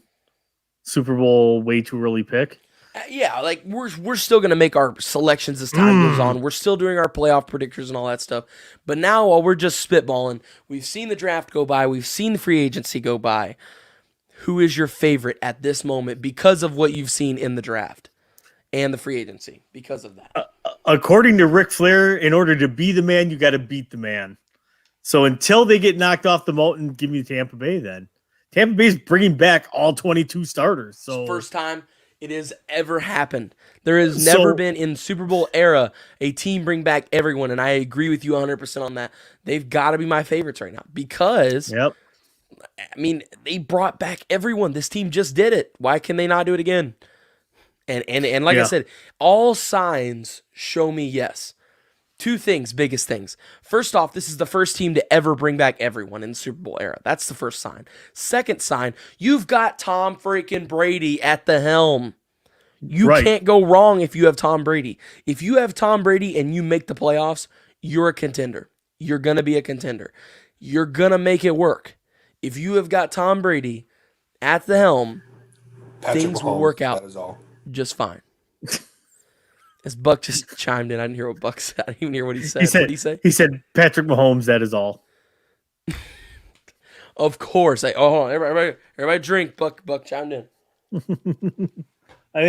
Super Bowl way too early pick? Yeah, like we're still gonna make our selections as time goes on. We're still doing our playoff predictors and all that stuff. But now, while we're just spitballing, we've seen the draft go by, we've seen the free agency go by. Who is your favorite at this moment because of what you've seen in the draft and the free agency? Because of that, according to Ric Flair, in order to be the man, you got to beat the man. So until they get knocked off the mountain, give me Tampa Bay. Then Tampa Bay is bringing back all 22 starters. So first time it has ever happened. There has never been in Super Bowl era a team bring back everyone, and I agree with you 100% on that. They've got to be my favorites right now because, I mean, they brought back everyone. This team just did it. Why can they not do it again? And like I said, all signs show me yes. Two things, biggest things. First off, this is the first team to ever bring back everyone in the Super Bowl era. That's the first sign. Second sign, you've got Tom freaking Brady at the helm. You can't go wrong if you have Tom Brady. If you have Tom Brady and you make the playoffs, you're a contender. You're going to be a contender. You're going to make it work. If you have got Tom Brady at the helm, things will work out just fine. As Buck just chimed in, I didn't hear what Buck said. I didn't even hear what he said. What did he say? He said Patrick Mahomes, that is all. Of course. Everybody drink. Buck chimed in. I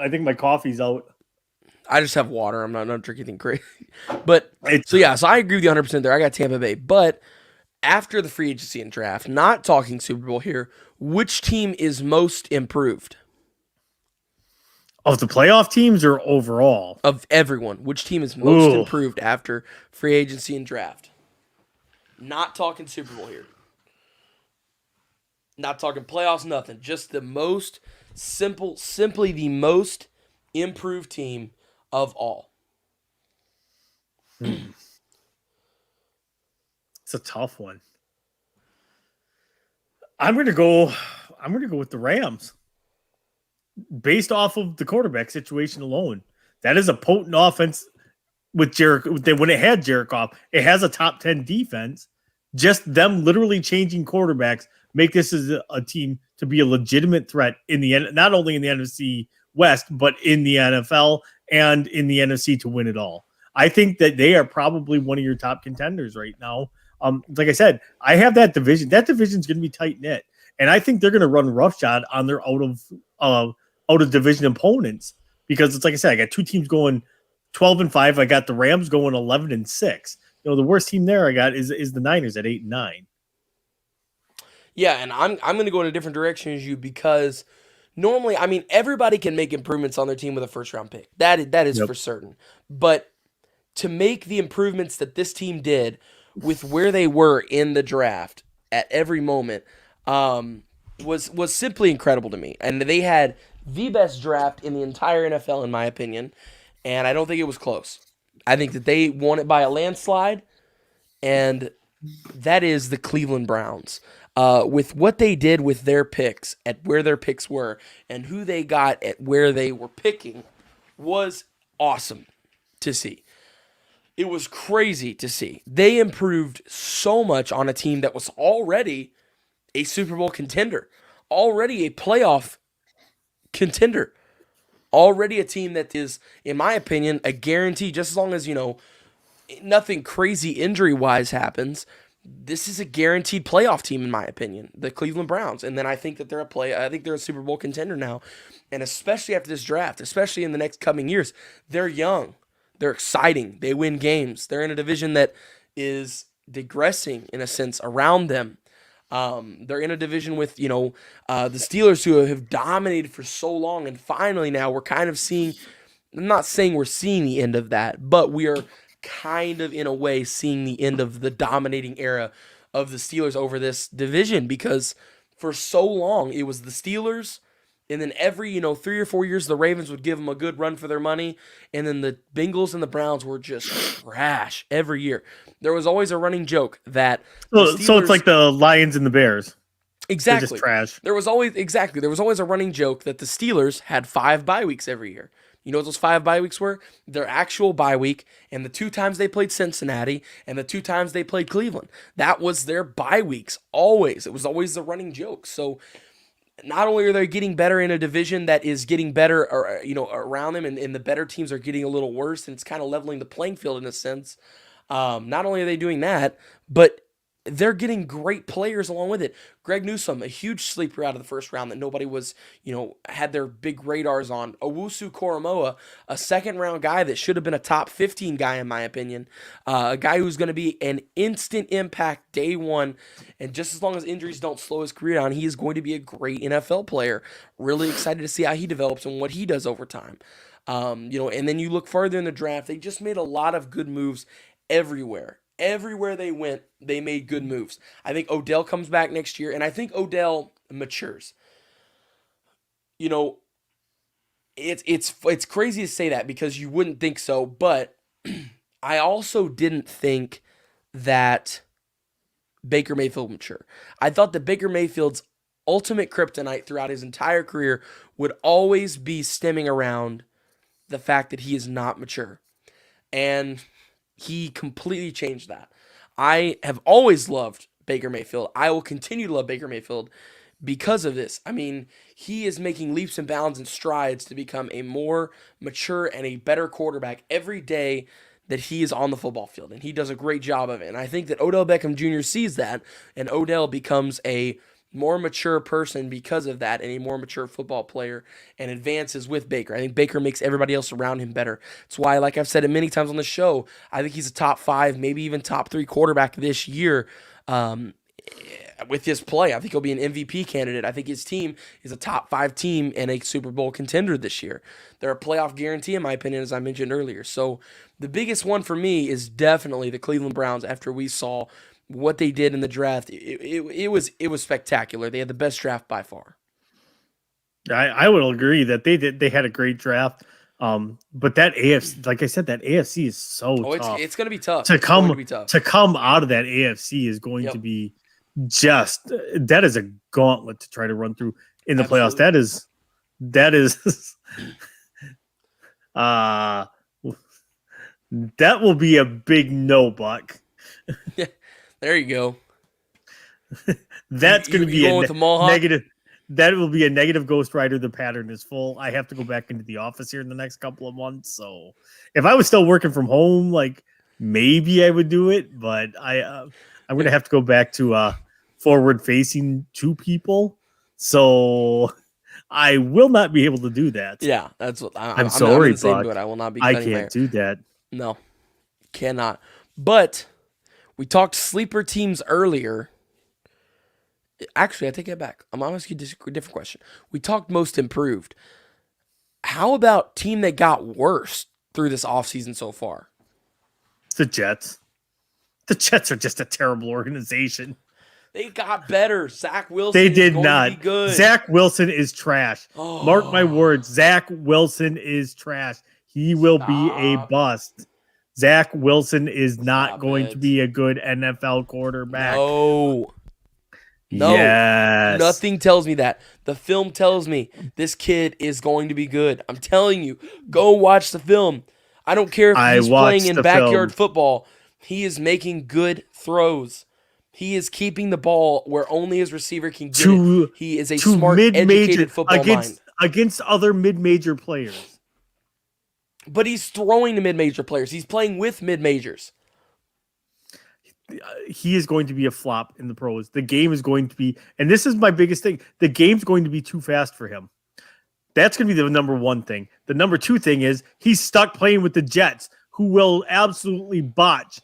think my coffee's out. I just have water. I'm not drinking anything crazy. But so I agree with you 100% there. I got Tampa Bay. But after the free agency and draft, not talking Super Bowl here, which team is most improved? Of the playoff teams or overall? Of everyone. Which team is most improved after free agency and draft? Not talking Super Bowl here. Not talking playoffs, nothing. Just the most simply the most improved team of all. It's a tough one. I'm gonna go with the Rams. Based off of the quarterback situation alone, that is a potent offense with Jericho. When it had Jericho, it has a top 10 defense. Just them literally changing quarterbacks make this as a team to be a legitimate threat in the not only in the NFC West, but in the NFL and in the NFC to win it all. I think that they are probably one of your top contenders right now. Like I said, I have that division. That division's going to be tight knit, and I think they're going to run roughshod on their out of division opponents because it's like I said, I got two teams going 12-5. I got the Rams going 11-6. The worst team there I got is the Niners at 8-9. Yeah, and I'm going to go in a different direction as you because normally, I mean, everybody can make improvements on their team with a first-round pick. That is for certain. But to make the improvements that this team did with where they were in the draft at every moment was simply incredible to me. And they had the best draft in the entire NFL, in my opinion, and I don't think it was close. I think that they won it by a landslide, and that is the Cleveland Browns. With what they did with their picks, at where their picks were, and who they got at where they were picking, was awesome to see. It was crazy to see. They improved so much on a team that was already a Super Bowl contender, already a playoff contender, already a team that is, in my opinion, a guarantee. Just as long as, nothing crazy injury-wise happens, this is a guaranteed playoff team, in my opinion, the Cleveland Browns. And then I think that they're a Super Bowl contender now. And especially after this draft, especially in the next coming years, they're young. They're exciting. They win games. They're in a division that is digressing, in a sense, around them. They're in a division with, the Steelers, who have dominated for so long. And finally now we're kind of seeing, I'm not saying we're seeing the end of that, but we are kind of, in a way, seeing the end of the dominating era of the Steelers over this division, because For so long, it was the Steelers, and then every 3 or 4 years, the Ravens would give them a good run for their money, and then the Bengals and the Browns were just trash every year. There was always a running joke that So it's like the Lions and the Bears. exactly They're just trash. There was always a running joke that the Steelers had 5 bye weeks every year. You know what those 5 bye weeks were? Their actual bye week, and the 2 times they played Cincinnati, and the 2 times they played Cleveland. That was their bye weeks, always. It was always the running joke. So not only are they getting better in a division that is getting better around them, and the better teams are getting a little worse, and it's kind of leveling the playing field in a sense. Not only are they doing that, but they're getting great players along with it. Greg Newsome, a huge sleeper out of the first round that nobody was, had their big radars on. Owusu Koromoa, a second-round guy that should have been a top 15 guy in my opinion. A guy who's going to be an instant impact day one, and just as long as injuries don't slow his career down, he is going to be a great NFL player. Really excited to see how he develops and what he does over time. And then you look further in the draft, they just made a lot of good moves everywhere. Everywhere they went, they made good moves. I think Odell comes back next year, and I think Odell matures. It's crazy to say that because you wouldn't think so, but I also didn't think that Baker Mayfield would mature. I thought that Baker Mayfield's ultimate kryptonite throughout his entire career would always be stemming around the fact that he is not mature. And he completely changed that. I have always loved Baker Mayfield. I will continue to love Baker Mayfield because of this. I mean, he is making leaps and bounds and strides to become a more mature and a better quarterback every day that he is on the football field, and he does a great job of it. And I think that Odell Beckham Jr. sees that, and Odell becomes a more mature person because of that, and a more mature football player, and advances with Baker. I think Baker makes everybody else around him better. That's why, like I've said it many times on the show, I think he's a top 5, maybe even top 3 quarterback this year with his play. I think he'll be an MVP candidate. I think his team is a top 5 team and a Super Bowl contender this year. They're a playoff guarantee, in my opinion, as I mentioned earlier. So the biggest one for me is definitely the Cleveland Browns after we saw what they did in the draft. It was spectacular. They had the best draft by far. I would agree that they had a great draft. But that AFC, like I said, that AFC is so tough. It's going to be tough. To come out of that AFC is going to be that is a gauntlet to try to run through in the playoffs. That is that will be a big no, Buck. There you go. That's going to be a negative. That will be a negative Ghost Rider. The pattern is full. I have to go back into the office here in the next couple of months. So if I was still working from home, like maybe I would do it, but I'm going to have to go back to forward facing 2 people. So I will not be able to do that. Yeah, that's what I'm sorry, Buck. but I will not be. I can't do that. No, cannot. But we talked sleeper teams earlier. Actually, I take it back. I'm going to ask you a different question. We talked most improved. How about team that got worse through this offseason so far? The Jets. The Jets are just a terrible organization. They got better. Zach Wilson They did is not. To be good. Zach Wilson is trash. Oh. Mark my words. Zach Wilson is trash. He will be a bust. Zach Wilson is not going to be a good NFL quarterback. No. Yes. Nothing tells me that. The film tells me this kid is going to be good. I'm telling you, go watch the film. I don't care if he's playing in backyard football. He is making good throws. He is keeping the ball where only his receiver can get it. He is a smart, educated football mind. Against other mid-major players. But he's throwing to mid-major players. He's playing with mid-majors. He is going to be a flop in the pros. The game is going to be, and this is my biggest thing, the game's going to be too fast for him. That's going to be the number one thing. The number 2 thing is he's stuck playing with the Jets, who will absolutely botch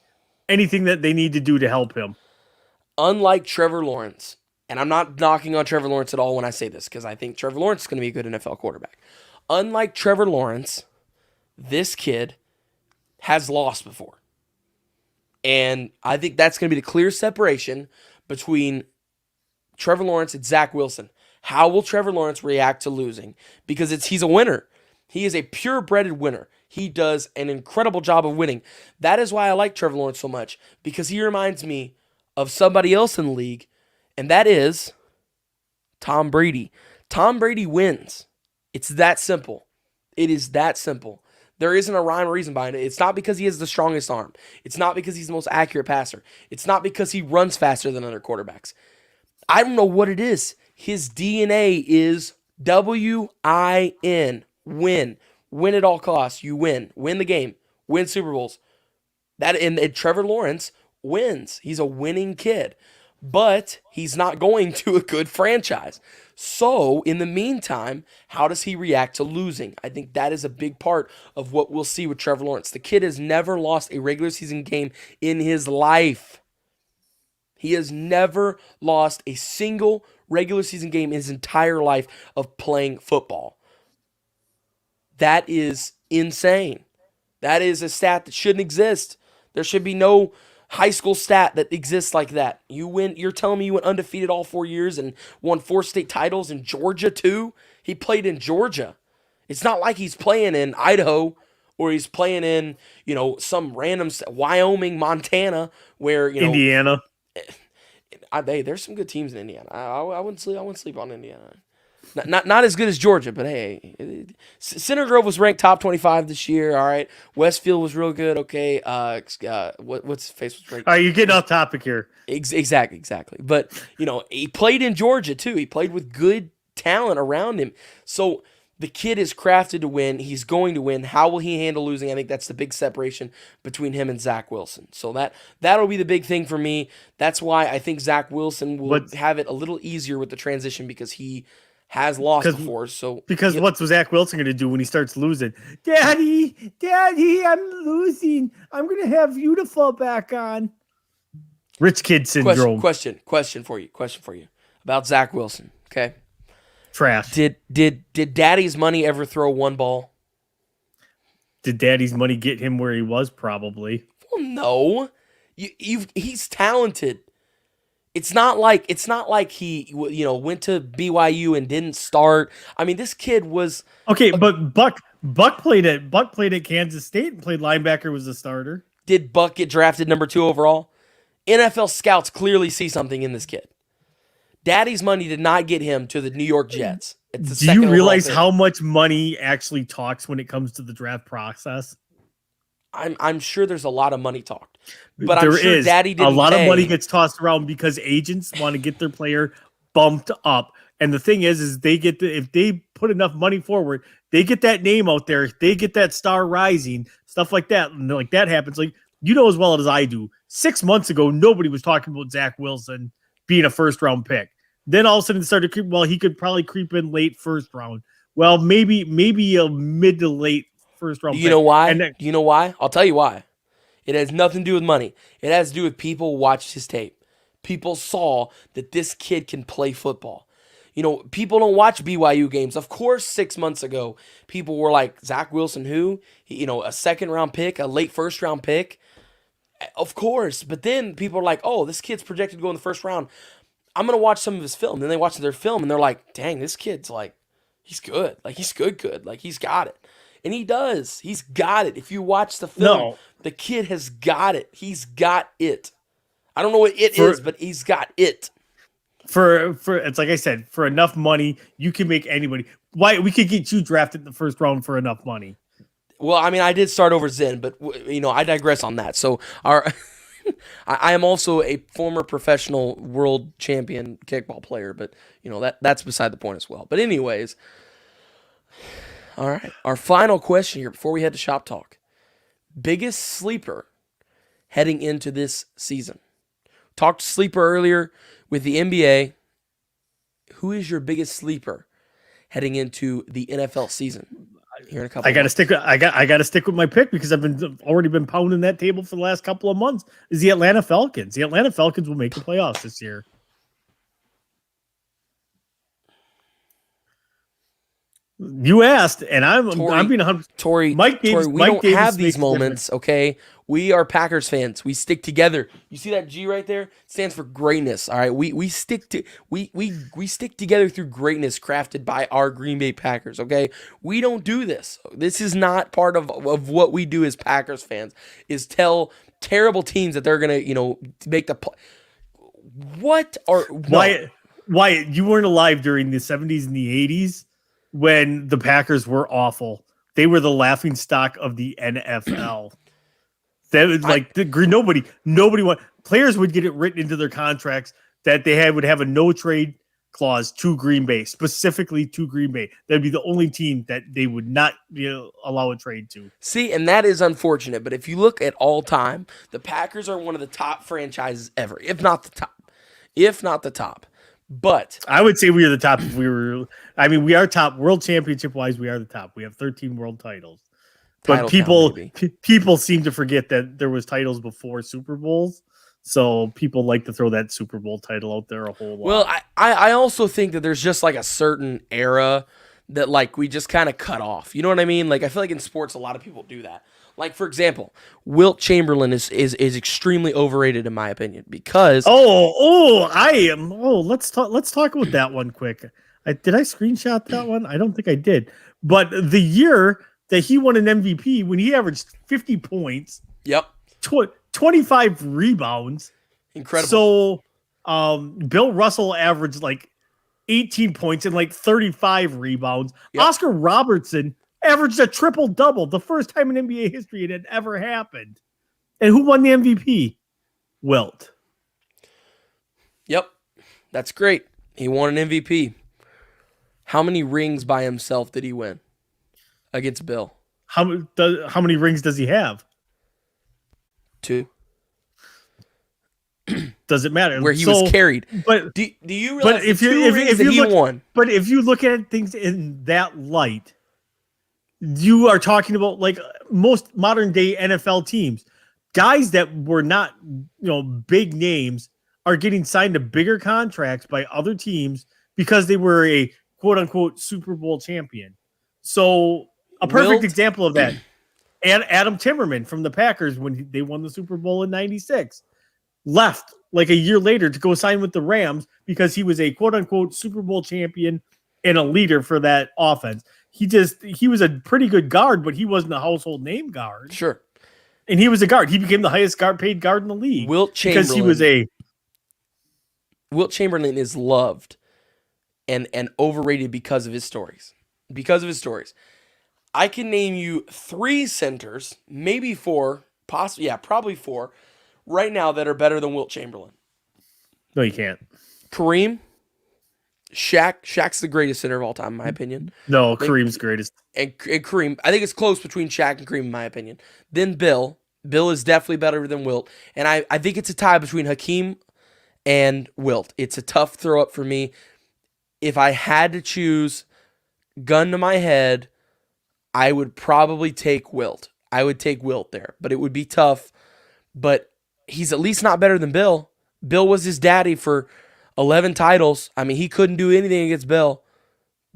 anything that they need to do to help him. Unlike Trevor Lawrence, and I'm not knocking on Trevor Lawrence at all when I say this, because I think Trevor Lawrence is going to be a good NFL quarterback. Unlike Trevor Lawrence, this kid has lost before. And I think that's going to be the clear separation between Trevor Lawrence and Zach Wilson. How will Trevor Lawrence react to losing? Because he's a winner. He is a purebred winner. He does an incredible job of winning. That is why I like Trevor Lawrence so much, because he reminds me of somebody else in the league, and that is Tom Brady. Tom Brady wins. It's that simple. It is that simple. There isn't a rhyme or reason behind it. It's not because he has the strongest arm. It's not because he's the most accurate passer. It's not because he runs faster than other quarterbacks. I don't know what it is. His DNA is W-I-N. Win. Win at all costs. You win. Win the game. Win Super Bowls. And Trevor Lawrence wins. He's a winning kid. But he's not going to a good franchise. So, in the meantime, how does he react to losing? I think that is a big part of what we'll see with Trevor Lawrence. The kid has never lost a regular season game in his life. He has never lost a single regular season game in his entire life of playing football. That is insane. That is a stat that shouldn't exist. There should be no high school stat that exists like that. You win. You're telling me you went undefeated all 4 years and won 4 state titles in Georgia too? He played in Georgia. It's not like he's playing in Idaho or he's playing in, some random Wyoming, Montana, where, Indiana. There's some good teams in Indiana. I wouldn't sleep on Indiana. Not as good as Georgia, but hey, Center Grove was ranked top 25 this year. All right, Westfield was real good. Okay, what's face was ranked? All right, you're getting off topic here. Exactly. But he played in Georgia too. He played with good talent around him. So the kid is crafted to win. He's going to win. How will he handle losing? I think that's the big separation between him and Zach Wilson. So that'll be the big thing for me. That's why I think Zach Wilson will have it a little easier with the transition because he has lost before. So what's Zach Wilson going to do when he starts losing? Daddy, I'm losing. I'm going to have you to fall back on. Rich kid syndrome. Question for you about Zach Wilson. Okay. Trash. Did Daddy's money ever throw one ball? Did Daddy's money get him where he was? Probably. Well, no. He's talented. It's not like he went to BYU and didn't start. I mean, this kid was okay, but Buck played at Kansas State and played linebacker, was a starter. Did Buck get drafted number 2 overall? NFL scouts clearly see something in this kid. Daddy's money did not get him to the New York Jets. Do you realize how much money actually talks when it comes to the draft process? I'm sure there's a lot of money talked, but there I'm sure is. Daddy didn't. A lot pay. of money gets tossed around because agents want to get their player bumped up. And the thing is they get if they put enough money forward, they get that name out there, they get that star rising, stuff like that. And like that happens. Like as well as I do. 6 months ago, nobody was talking about Zach Wilson being a first-round pick. Then all of a sudden it started creeping. Well, he could probably creep in late first round. Well, maybe a mid to late first round. You know why? You know why? I'll tell you why. It has nothing to do with money. It has to do with people watched his tape. People saw that this kid can play football. People don't watch BYU games. Of course, 6 months ago, people were like, Zach Wilson, who? A second-round pick, a late first-round pick. Of course. But then people are like, oh, this kid's projected to go in the first round. I'm going to watch some of his film. Then they watch their film, and they're like, dang, this kid's like, he's good. Like, he's good. Like, he's got it. And he does. He's got it. If you watch the film, the kid has got it. He's got it. I don't know what it is, but he's got it. For it's like I said, for enough money, you can make anybody. Why we could get you drafted in the first round for enough money. Well, I mean, I did start over Zen, but I digress on that. So I am also a former professional world champion kickball player, but that's beside the point as well. But anyways, all right, our final question here before we head to shop talk: biggest sleeper heading into this season. Talked sleeper earlier with the NBA. Who is your biggest sleeper heading into the NFL season? Here in a couple. I gotta stick with my pick because I've already been pounding that table for the last couple of months. Is the Atlanta Falcons? The Atlanta Falcons will make the playoffs this year. You asked, and I'm being 100. Tori, Mike Davis, we Mike don't Davis have these makes a difference. moments, okay? We are Packers fans. We stick together. You see that G right there? It stands for greatness. All right, we stick together through greatness crafted by our Green Bay Packers. Okay, we don't do this. This is not part of what we do as Packers fans. Is tell terrible teams that they're gonna make the. What are no. Wyatt, you weren't alive during the 70s and the 80s when the Packers were awful. They were the laughing stock of the NFL. That was like nobody players would get it written into their contracts that they would have a no trade clause to Green Bay, specifically to Green Bay. That'd be the only team that they would not allow a trade to. See, and that is unfortunate. But if you look at all time, the Packers are one of the top franchises ever, if not the top. But I would say we are the top. If we are top world championship wise. We are the top. We have 13 world titles. But people seem to forget that there was titles before Super Bowls. So people like to throw that Super Bowl title out there a whole lot. Well, I also think that there's just like a certain era that like we just kind of cut off. You know what I mean? Like I feel like in sports a lot of people do that. Like for example, Wilt Chamberlain is extremely overrated in my opinion because let's talk about that one quick. Did I screenshot that one? I don't think I did. But the year that he won an MVP when he averaged 50 points. Yep. 25 rebounds. Incredible. So Bill Russell averaged like 18 points and like 35 rebounds. Yep. Oscar Robertson averaged a triple-double, the first time in NBA history it had ever happened. And who won the MVP? Wilt. Yep. That's great. He won an MVP. How many rings by himself did he win against Bill? How many rings does he have? 2. Does it matter? Where he was carried. But do you realize if he won? But if you look at things in that light, you are talking about like most modern day NFL teams, guys that were not, big names are getting signed to bigger contracts by other teams because they were a quote unquote Super Bowl champion. So a perfect example of that, and Adam Timmerman from the Packers when they won the Super Bowl in '96 left like a year later to go sign with the Rams because he was a quote unquote Super Bowl champion and a leader for that offense. He was a pretty good guard, but he wasn't a household name guard. Sure. And he was a guard. He became the highest paid guard in the league. Wilt Chamberlain is loved and overrated because of his stories. I can name you 3 centers, maybe 4, probably 4, right now that are better than Wilt Chamberlain. No, you can't. Kareem, Shaq's the greatest center of all time, in my opinion. No, Kareem's greatest. And Kareem, I think it's close between Shaq and Kareem, in my opinion. Then Bill. Bill is definitely better than Wilt. And I think it's a tie between Hakeem and Wilt. It's a tough throw up for me. If I had to choose, gun to my head, I would probably take Wilt. I would take Wilt there, but it would be tough. But he's at least not better than Bill. Bill was his daddy for 11 titles. I mean, he couldn't do anything against Bill.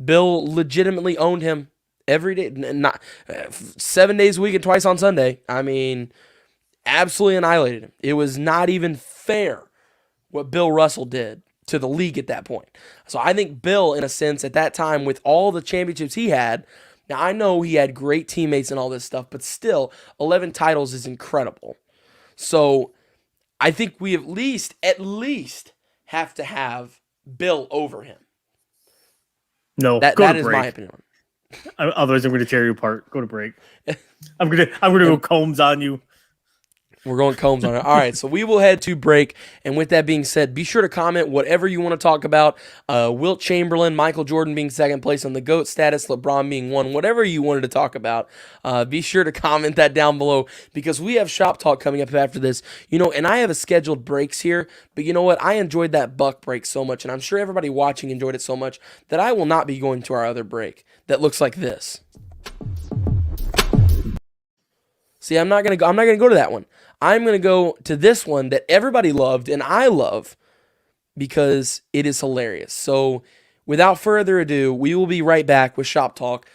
Bill legitimately owned him every day, not 7 days a week and twice on Sunday. I mean, absolutely annihilated him. It was not even fair what Bill Russell did to the league at that point. So I think Bill, in a sense, at that time, with all the championships he had, now I know he had great teammates and all this stuff, but still, 11 titles is incredible. So I think we at least have to have Bill over him. No, that is my opinion. Otherwise, I'm going to tear you apart. Go to break. I'm going to go Combs on you. We're going Combs on it. All right, so we will head to break. And with that being said, be sure to comment whatever you want to talk about. Wilt Chamberlain, Michael Jordan being second place on the GOAT status, LeBron being one, whatever you wanted to talk about. Be sure to comment that down below because we have Shop Talk coming up after this. And I have a scheduled breaks here, but you know what? I enjoyed that Buck break so much, and I'm sure everybody watching enjoyed it so much that I will not be going to our other break that looks like this. See, I'm not gonna go to that one. I'm going to go to this one that everybody loved and I love because it is hilarious. So without further ado, we will be right back with Shop Talk.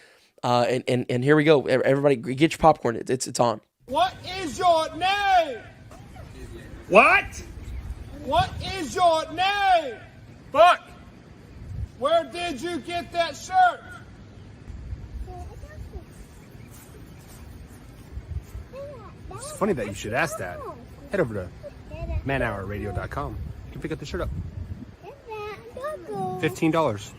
And here we go. Everybody, get your popcorn. It's on. What is your name? What? What is your name? Fuck. Where did you get that shirt? It's funny that you should ask that. Head over to manhourradio.com. You can pick up the shirt up. $15.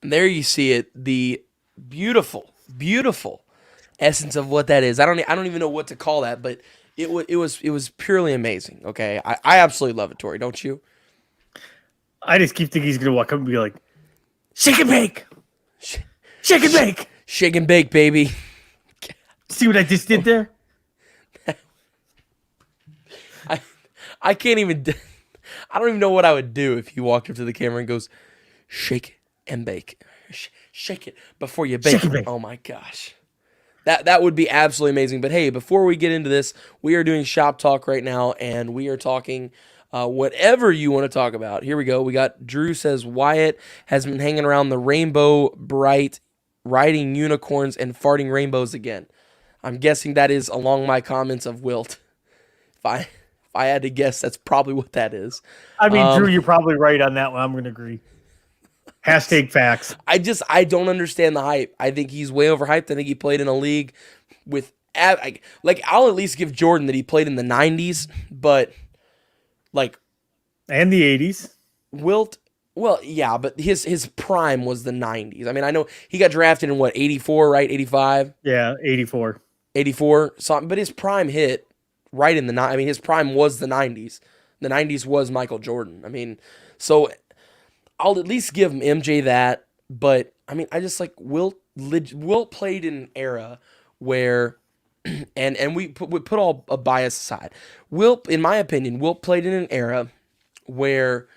There you see it, the beautiful, beautiful essence of what that is. I don't even know what to call that, but it was purely amazing. Okay, I absolutely love it, Tori. Don't you? I just keep thinking he's gonna walk up and be like, "Shake and bake, shake and bake, shake and bake, baby." See what I just did there? I can't even. I don't even know what I would do if he walked up to the camera and goes, "Shake and bake, shake it before you bake." Oh my gosh, that would be absolutely amazing. But hey, before we get into this, we are doing Shop Talk right now, and we are talking whatever you want to talk about. Here we go. We got Drew says Wyatt has been hanging around the Rainbow Bright, riding unicorns and farting rainbows again. I'm guessing that is along my comments of Wilt. If I had to guess, that's probably what that is. I mean, Drew, you're probably right on that one. I'm going to agree. Hashtag facts. I don't understand the hype. I think he's way overhyped. I think he played in a league with I'll at least give Jordan that he played in the 90s, but and the 80s. Wilt, well, yeah, but his prime was the 90s. I mean, I know he got drafted in 84, right? 85? Yeah, 84. 84, something, but his prime hit right in the his prime was the 90s. The 90s was Michael Jordan. I mean, so I'll at least give him MJ that, but I mean, I just Wilt played in an era where, and we put all a bias aside. Wilt, in my opinion, Wilt played in an era where,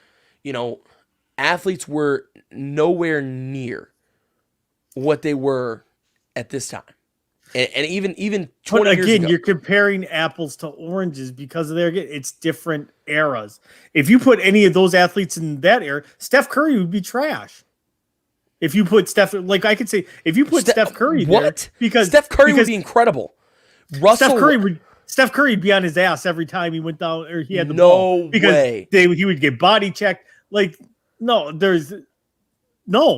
athletes were nowhere near what they were at this time. And even 20 years ago. You're comparing apples to oranges because it's different eras. If you put any of those athletes in that era, Steph Curry would be trash. If you put Steph Curry there, because Steph Curry would be incredible. Steph Curry would be on his ass every time he went down or he had the ball. Because he would get body checked.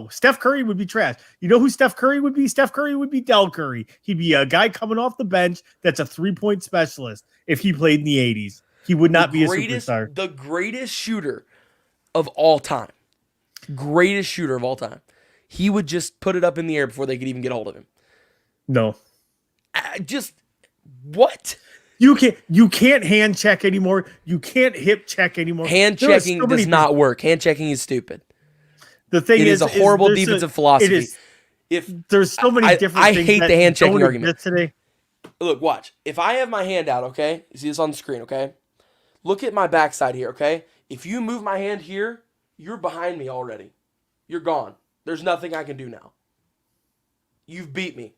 Steph Curry would be trash. You know who Steph Curry would be? Steph Curry would be Del Curry. He'd be a guy coming off the bench that's a 3-point specialist if he played in the 80s. He would not be a superstar. The greatest shooter of all time. Greatest shooter of all time. He would just put it up in the air before they could even get hold of him. No. What? You can't hand check anymore. You can't hip check anymore. Hand checking does not work. Hand checking is stupid. The thing is a horrible defensive philosophy. If there's so many different things, I hate the hand checking argument today. Look, watch. If I have my hand out, okay, you see this on the screen, okay. Look at my backside here, okay. If you move my hand here, you're behind me already. You're gone. There's nothing I can do now. You've beat me.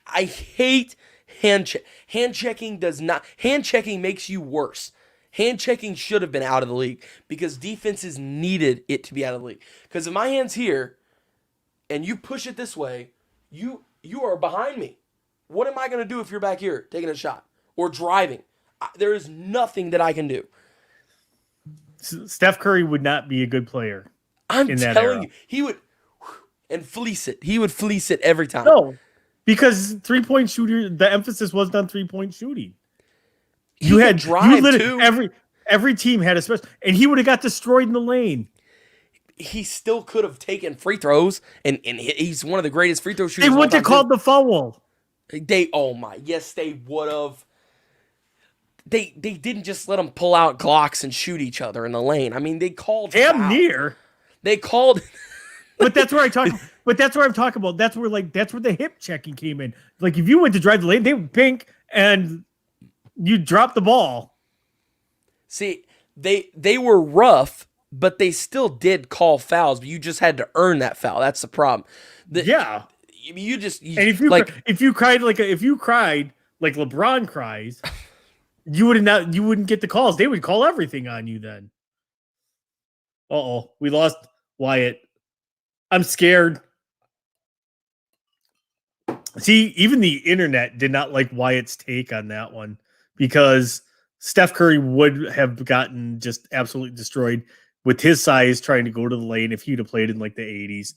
I hate hand check. Hand checking does not. Hand checking makes you worse. Hand checking should have been out of the league because defenses needed it to be out of the league. Because if my hand's here and you push it this way, you are behind me. What am I going to do if you're back here taking a shot or driving? There is nothing that I can do. Steph Curry would not be a good player. I'm in that telling era. you, he would and fleece it. He would fleece it every time. No, because 3-point shooter, the emphasis wasn't on 3-point shooting. He could drive too. Every team had a special, and he would have got destroyed in the lane. He still could have taken free throws, and he's one of the greatest free throw shooters. They wouldn't have called the foul. They would have. They didn't just let them pull out Glocks and shoot each other in the lane. I mean, they called damn near. They called. But that's where I talk. But that's where I'm talking about. That's where the hip checking came in. Like if you went to drive the lane, they would pink and you drop the ball. See, they were rough, but they still did call fouls. But you just had to earn that foul. That's the problem. Yeah. And if you cried like LeBron cries, you wouldn't get the calls. They would call everything on you then. We lost Wyatt. I'm scared. See, even the internet did not like Wyatt's take on that one because Steph Curry would have gotten just absolutely destroyed with his size trying to go to the lane if he'd have played in like the 80s.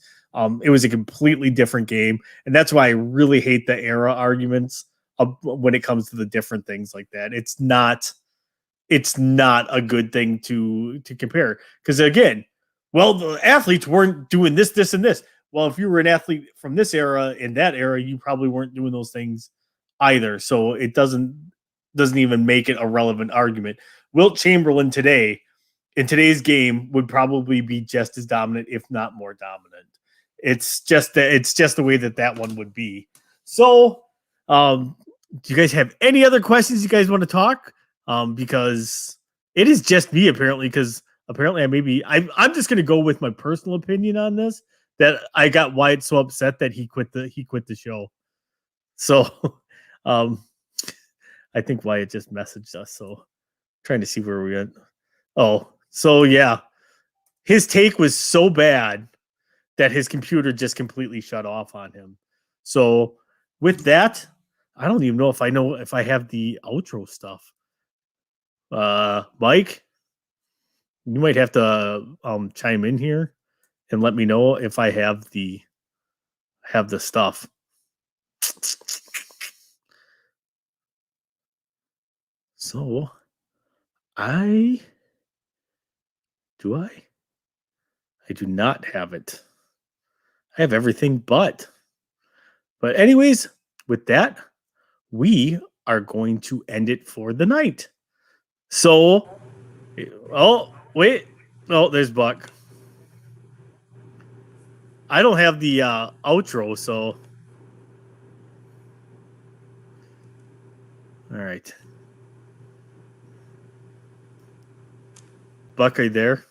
It was a completely different game. And that's why I really hate the era arguments when it comes to the different things like that. It's not a good thing to compare. Because again, the athletes weren't doing this, this, and this. Well, if you were an athlete from this era in that era, you probably weren't doing those things either. So it doesn't even make it a relevant argument. Wilt Chamberlain in today's game would probably be just as dominant, if not more dominant. It's just the way that one would be. So, do you guys have any other questions you guys want to talk? Because it is just me apparently. Because apparently I'm just going to go with my personal opinion on this. That I got Wyatt so upset that he quit the show. So, I think Wyatt just messaged us. So, trying to see where we went. Oh, so yeah, his take was so bad that his computer just completely shut off on him. So, with that, I don't even know if I have the outro stuff. Mike, you might have to chime in here and let me know if I have the stuff. So, I do not have it. I have everything but anyways, with that, we are going to end it for the night. So, there's Buck. I don't have the outro, so all right. Buck, are you there?